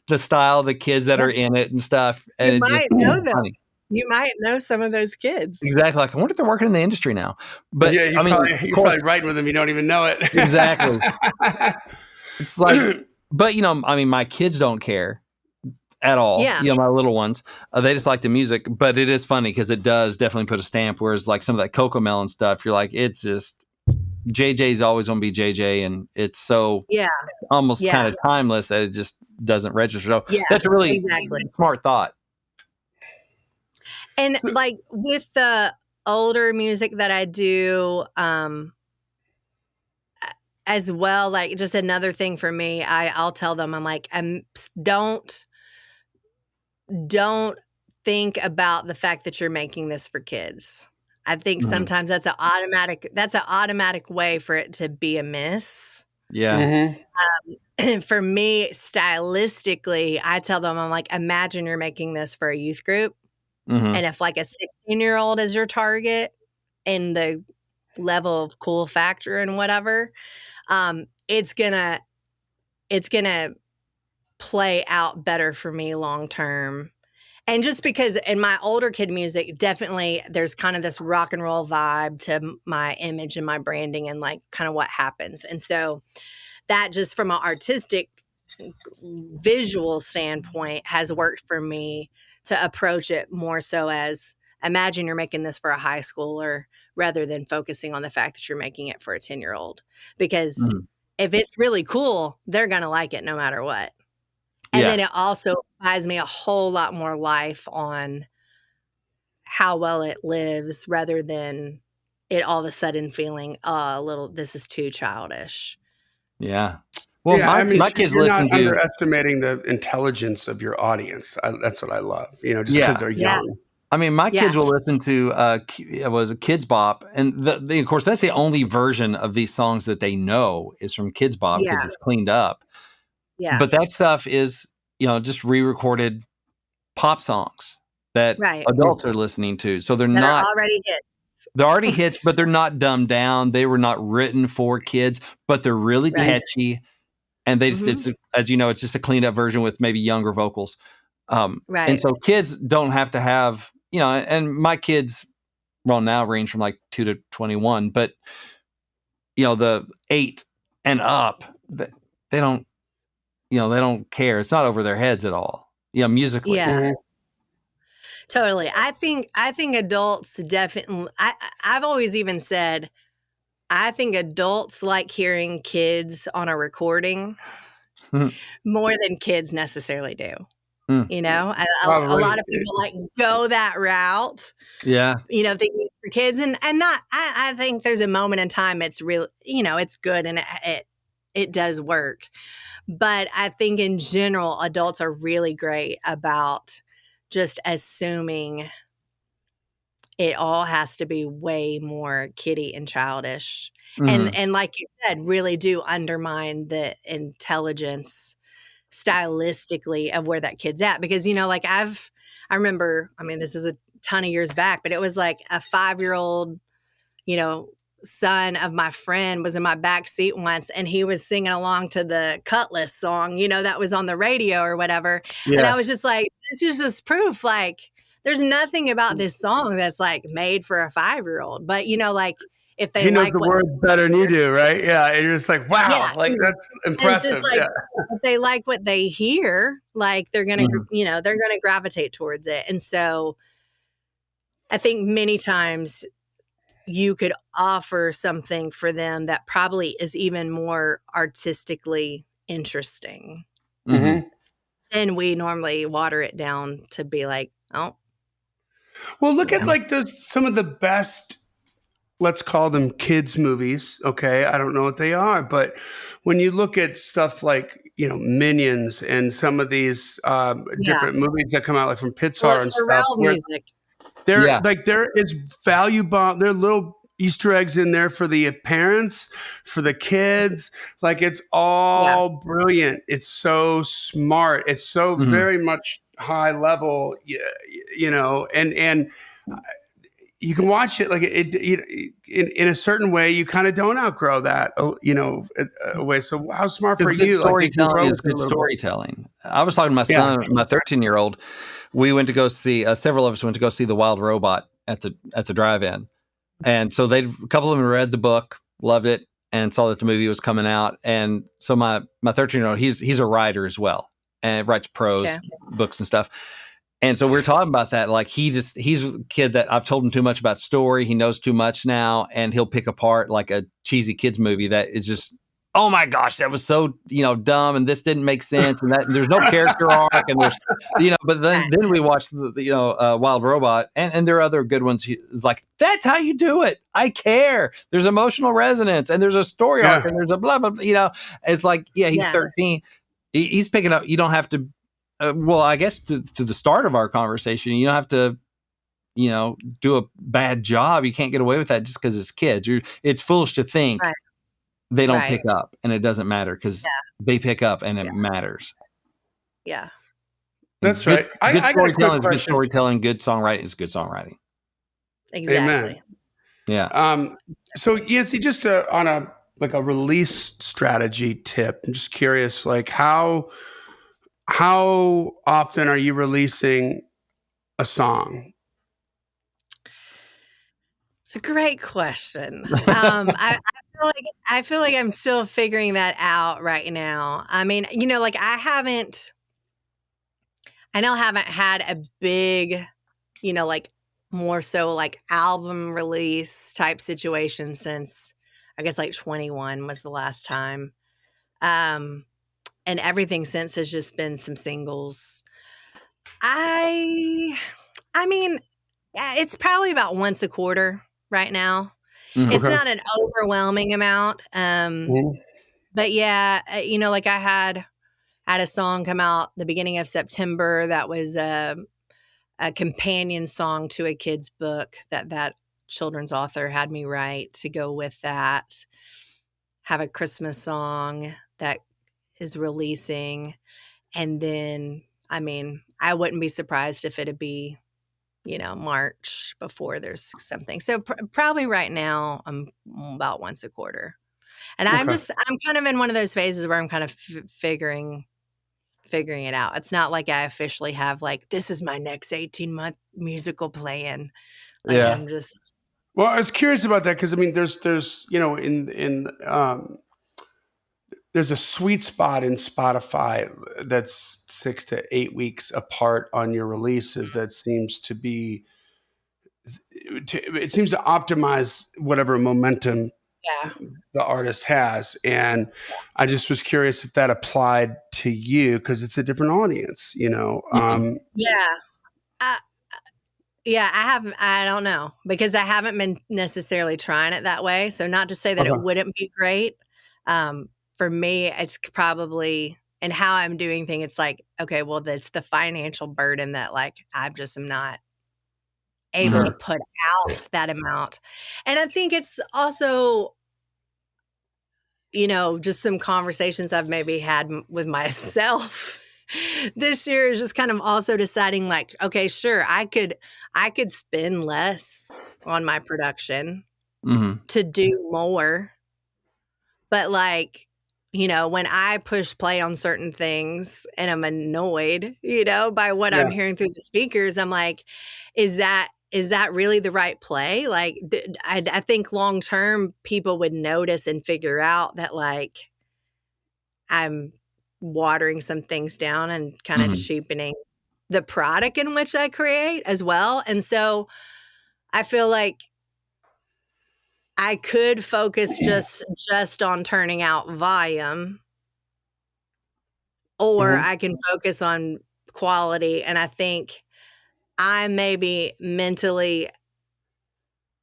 the style of the kids that are in it and stuff. And You might know them. Funny. You might know some of those kids. Exactly. Like, I wonder if they're working in the industry now. But yeah, you're probably writing with them. You don't even know it. Exactly. It's like, but my kids don't care at all. Yeah. My little ones, they just like the music. But it is funny because it does definitely put a stamp. Whereas like some of that Cocomelon stuff, you're like, it's just JJ's always going to be JJ, and it's so almost kind of timeless that it just doesn't register. So that's a really smart thought. And like with the older music that I do, as well, like just another thing for me, I'll tell them, I'm like, don't think about the fact that you're making this for kids. I think sometimes that's an automatic way for it to be a miss. Yeah. For me, stylistically, I tell them, I'm like, imagine you're making this for a youth group. And if like a 16-year-old is your target in the level of cool factor and whatever, it's gonna play out better for me long term. And just because in my older kid music, definitely there's kind of this rock and roll vibe to my image and my branding and like kind of what happens. And so that just from an artistic visual standpoint has worked for me to approach it more so as, imagine you're making this for a high schooler rather than focusing on the fact that you're making it for a 10-year-old. Because if it's really cool, they're going to like it no matter what. And then it also buys me a whole lot more life on how well it lives rather than it all of a sudden feeling a little, this is too childish. Yeah. Well, my kids you're listen not underestimating the intelligence of your audience. That's what I love, just because they're young. I mean, my kids will listen to it was a Kids Bop, and of course that's the only version of these songs that they know is from Kids Bop because it's cleaned up. Yeah. But that stuff is, just re-recorded pop songs that adults are listening to. So they're not already hits. They're already hits, but they're not dumbed down. They were not written for kids, but they're really catchy. And they just, it's, as you know, it's just a cleaned up version with maybe younger vocals. And so kids don't have to have, and my kids, now range from like 2 to 21, but the 8 and up, they don't, they don't care. It's not over their heads at all. Musically. Yeah. Totally. I think adults definitely, I've always even said, I think adults like hearing kids on a recording more than kids necessarily do. A lot of people like go that route. Yeah. Thinking for kids and not, I think there's a moment in time it's real, it's good and it does work. But I think in general, adults are really great about just assuming it all has to be way more kiddie and childish. And like you said, really do undermine the intelligence stylistically of where that kid's at. Because, I remember, this is a ton of years back, but it was like a 5-year-old, son of my friend was in my back seat once and he was singing along to the Cutlass song, that was on the radio or whatever. Yeah. And I was just like, this is just proof. Like, there's nothing about this song that's like made for a 5-year-old, but if they knows the words better than you do, right? Yeah. And you're just like, wow, that's impressive. It's just if they like what they hear, like they're going to, they're going to gravitate towards it. And so I think many times you could offer something for them that probably is even more artistically interesting. And we normally water it down to be like, oh. Well, look at some of the best, let's call them kids movies. Okay. I don't know what they are, but when you look at stuff like, Minions and some of these different movies that come out like from Pixar and stuff. Music. There is value bomb. There are little Easter eggs in there for the parents, for the kids. Like it's all brilliant. It's so smart. It's so very much high level, and you can watch it like in a certain way. You kind of don't outgrow that, way. So how smart for you? Storytelling is good storytelling. I was talking to my son, my 13-year-old. We went to go see, several of us went to go see The Wild Robot at the drive-in. And so a couple of them read the book, loved it, and saw that the movie was coming out. And so my 13-year-old, he's a writer as well, and writes prose books and stuff. And so we're talking about that. Like he's a kid that I've told him too much about story. He knows too much now, and he'll pick apart like a cheesy kids movie that is just, oh my gosh, that was so, dumb, and this didn't make sense, and that there's no character arc, and there's, but then we watched the Wild Robot, and there are other good ones. It's like, that's how you do it. I care. There's emotional resonance, and there's a story arc, and there's a blah, blah, blah, it's like, he's 13. He's picking up, you don't have to, I guess to the start of our conversation, you don't have to, do a bad job. You can't get away with that just because it's kids. It's foolish to think they don't pick up, and it doesn't matter because they pick up and it matters. Yeah. That's right. Good storytelling is good storytelling. Good songwriting is good songwriting. Exactly. Amen. Yeah. So Yancy, just on a release strategy tip, I'm just curious, like how often are you releasing a song? It's a great question. I feel I feel like I'm still figuring that out right now. I mean, like I haven't had a big, like more so like album release type situation since I guess like 21 was the last time. And everything since has just been some singles. I mean, it's probably about once a quarter right now. It's Okay. not an overwhelming amount. But yeah, like I had a song come out the beginning of September that was a companion song to a kid's book that children's author had me write to go with that. Have a Christmas song that is releasing. And then, I mean, I wouldn't be surprised if it'd be, March before there's something. So probably right now I'm about once a quarter. And I'm Okay. kind of in one of those phases where I'm kind of figuring it out. It's not like I officially have like, this is my next 18-month musical plan. Like Yeah. I'm just. Well, I was curious about that because I mean, there's there's a sweet spot in Spotify that's 6 to 8 weeks apart on your releases that seems to be it seems to optimize whatever momentum Yeah. the artist has. And I just was curious if that applied to you because it's a different audience, Yeah. Uh, yeah, I don't know because I haven't been necessarily trying it that way. So not to say that it Okay. wouldn't be great. For me, it's probably and how I'm doing things. It's like, okay, well, that's the financial burden that like I just am not able to Sure. put out that amount. And I think it's also, just some conversations I've maybe had with myself this year is just kind of also deciding like, okay, sure, I could spend less on my production to do more. But like, when I push play on certain things and I'm annoyed, by what I'm Yeah. hearing through the speakers, I'm like, is that really the right play? Like, I think long term people would notice and figure out that like I'm watering some things down and kind of cheapening the product in which I create as well. And so I feel like I could focus just on turning out volume, or Mhm. I can focus on quality. And I think I'm maybe mentally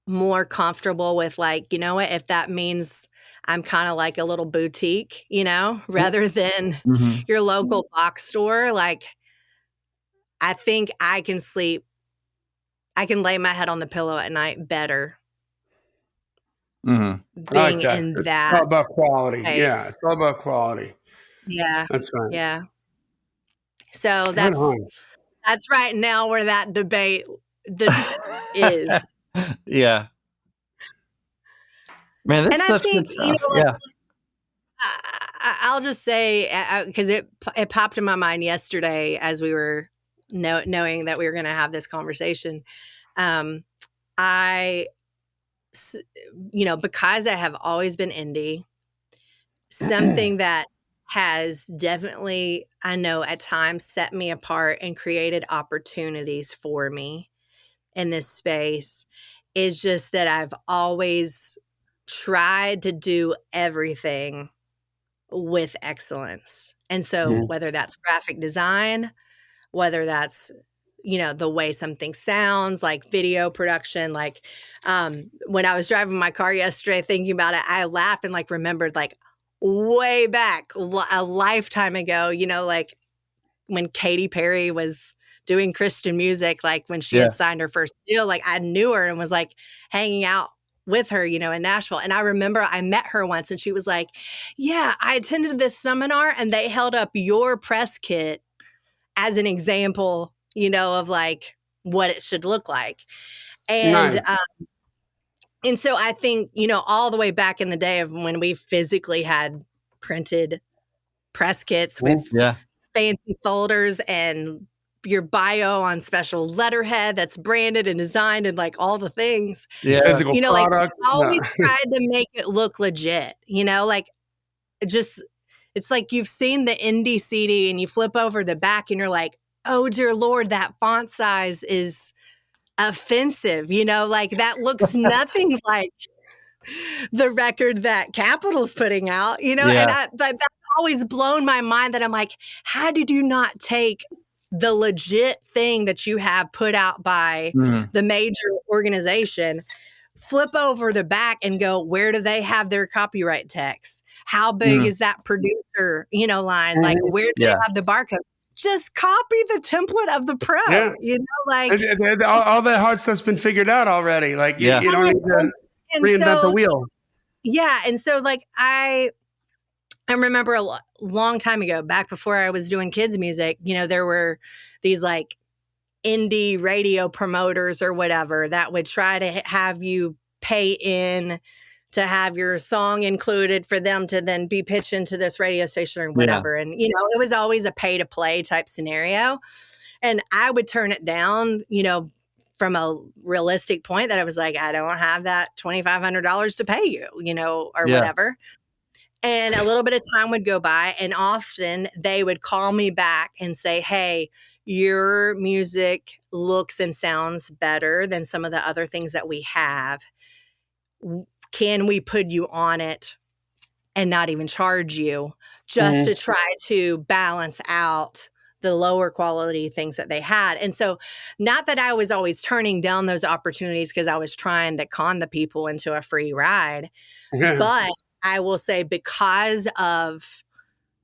more comfortable with like, you know what, if that means I'm kind of like a little boutique, rather than your local box store, like I think I can sleep. I can lay my head on the pillow at night better I like being that. in It's that all about quality. Yeah, space. it's all about quality. Yeah. That's right. Yeah. So Right that's on. right now where that debate is. Yeah. Man, this And is I such think, good stuff. like, Yeah. I'll just say, because it popped in my mind yesterday as we were knowing that we were going to have this conversation. I, because I have always been indie, something that has definitely, I know at times set me apart and created opportunities for me in this space is just that I've always tried to do everything with excellence. And so Mhm. whether that's graphic design, whether that's the way something sounds, like video production, like when I was driving my car yesterday thinking about it, I laughed and like remembered like way back a lifetime ago, like when Katy Perry was doing Christian music, like when she Yeah. had signed her first deal, like I knew her and was like hanging out with her, in Nashville. And I remember I met her once and she was like, yeah, I attended this seminar and they held up your press kit as an example, of like what it should look like. Nice. And so I think, all the way back in the day of when we physically had printed press kits Mhm. with Yeah. fancy folders and, your bio on special letterhead that's branded and designed and like all the things. Yeah. Physical You know, like product. I always tried to make it look legit, you know, like just it's like you've seen the indie CD and you flip over the back and you're like, oh dear Lord, that font size is offensive, you know, like that looks nothing like the record that Capitol's putting out, you know, and that's always blown my mind that I'm like, how did you not take the legit thing that you have put out by the major organization, flip over the back and go, where do they have their copyright text? How big is that producer, you know, line? Like, where do they have the barcode? Just copy the template of the pro, you know, like all that hard stuff's been figured out already. Like you don't need to reinvent the wheel. Yeah. And so like I remember a long time ago, back before I was doing kids music, you know, there were these like indie radio promoters or whatever that would try to have you pay in to have your song included for them to then be pitched into this radio station or whatever. And, you know, it was always a pay to play type scenario. And I would turn it down, you know, from a realistic point that I was like, I don't have that $2,500 to pay you, you know, or whatever. And a little bit of time would go by, and often they would call me back and say, hey, your music looks and sounds better than some of the other things that we have. Can we put you on it and not even charge you just to try to balance out the lower quality things that they had? And so not that I was always turning down those opportunities because I was trying to con the people into a free ride, but I will say because of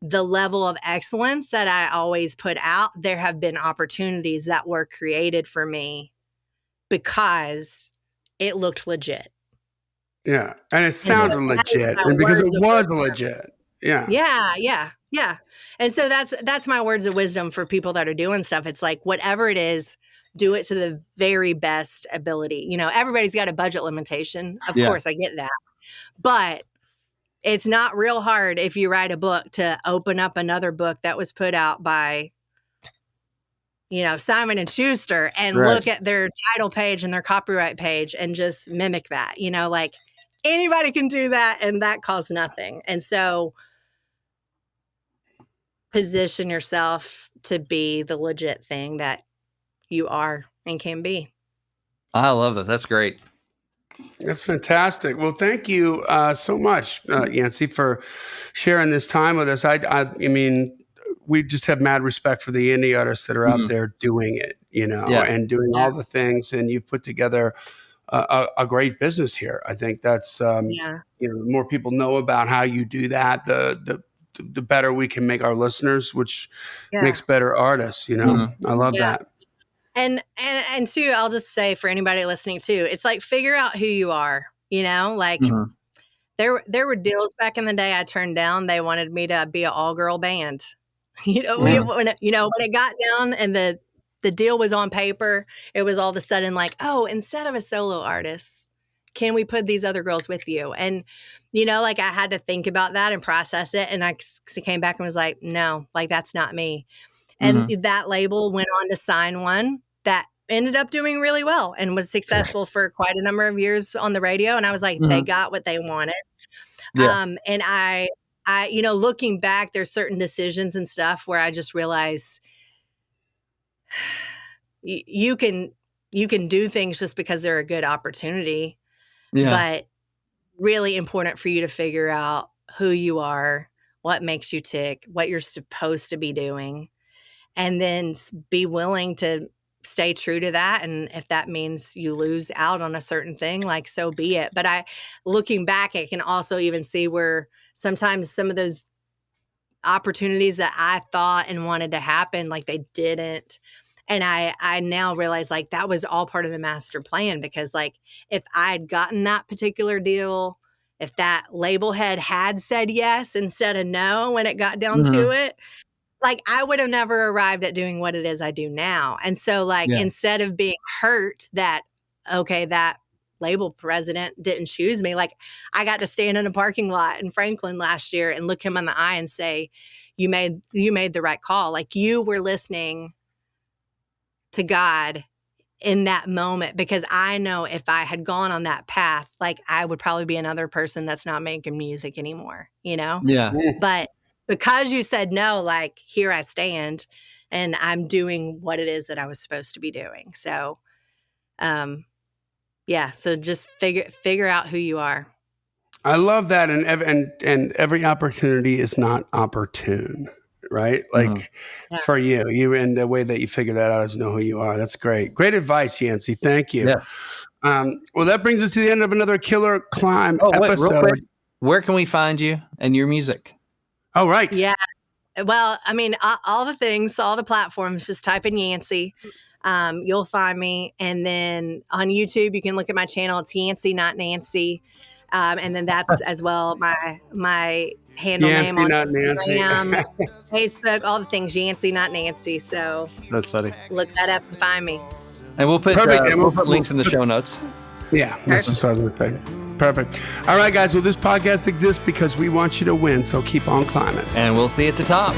the level of excellence that I always put out, there have been opportunities that were created for me because it looked legit. Yeah. And it sounded legit. And because it was legit. Yeah. Yeah. And so that's my words of wisdom for people that are doing stuff. It's like, whatever it is, do it to the very best ability. You know, everybody's got a budget limitation. Of course, I get that. But it's not real hard if you write a book to open up another book that was put out by, you know, Simon and Schuster and look at their title page and their copyright page and just mimic that, you know, like anybody can do that and that costs nothing. And so position yourself to be the legit thing that you are and can be. I love that. That's great. That's fantastic. Well, thank you so much, Yancy, for sharing this time with us. I mean, we just have mad respect for the indie artists that are out there doing it, you know, and doing all the things. And you've put together a great business here. I think that's, you know, the more people know about how you do that, the better we can make our listeners, which makes better artists, you know. I love that. And too, I'll just say for anybody listening too, it's like, figure out who you are, you know, like there were deals back in the day I turned down. They wanted me to be an all girl band, you know, when it got down and the deal was on paper, it was all of a sudden like, oh, instead of a solo artist, can we put these other girls with you? And, you know, like I had to think about that and process it. And I came back and was like, no, like that's not me. And that label went on to sign one that ended up doing really well and was successful for quite a number of years on the radio. And I was like, they got what they wanted. And I, you know, looking back, there's certain decisions and stuff where I just realize you can do things just because they're a good opportunity, but really important for you to figure out who you are, what makes you tick, what you're supposed to be doing. And then be willing to stay true to that. And if that means you lose out on a certain thing, like, so be it. But looking back, I can also even see where sometimes some of those opportunities that I thought and wanted to happen, like they didn't. And I now realize like that was all part of the master plan, because like if I'd gotten that particular deal, if that label head had said yes instead of no when it got down to it, like I would have never arrived at doing what it is I do now. And so like, instead of being hurt that, okay, that label president didn't choose me, like I got to stand in a parking lot in Franklin last year and look him in the eye and say, you made the right call. Like you were listening to God in that moment, because I know if I had gone on that path, like I would probably be another person that's not making music anymore, you know? Yeah. But because you said no, like here I stand and I'm doing what it is that I was supposed to be doing. So, yeah. So just figure out who you are. I love that. And every opportunity is not opportune, right? Like for you and the way that you figure that out is know who you are. That's great. Great advice, Yancy. Thank you. Yes. Well, that brings us to the end of another Killer Climb episode. Wait, real quick. Where can we find you and your music? Oh, right. Yeah. Well, I mean, all the things, all the platforms, just type in Yancy. You'll find me. And then on YouTube, you can look at my channel. It's Yancy, not Nancy. And then that's as well my handle Yancy, name on not Instagram, Facebook, all the things, Yancy, not Nancy. So that's funny. Look that up and find me. And we'll put, we'll put links in the show notes. Yeah, that's what I was going to say. Perfect. All right, guys. Well, this podcast exists because we want you to win. So keep on climbing. And we'll see you at the top.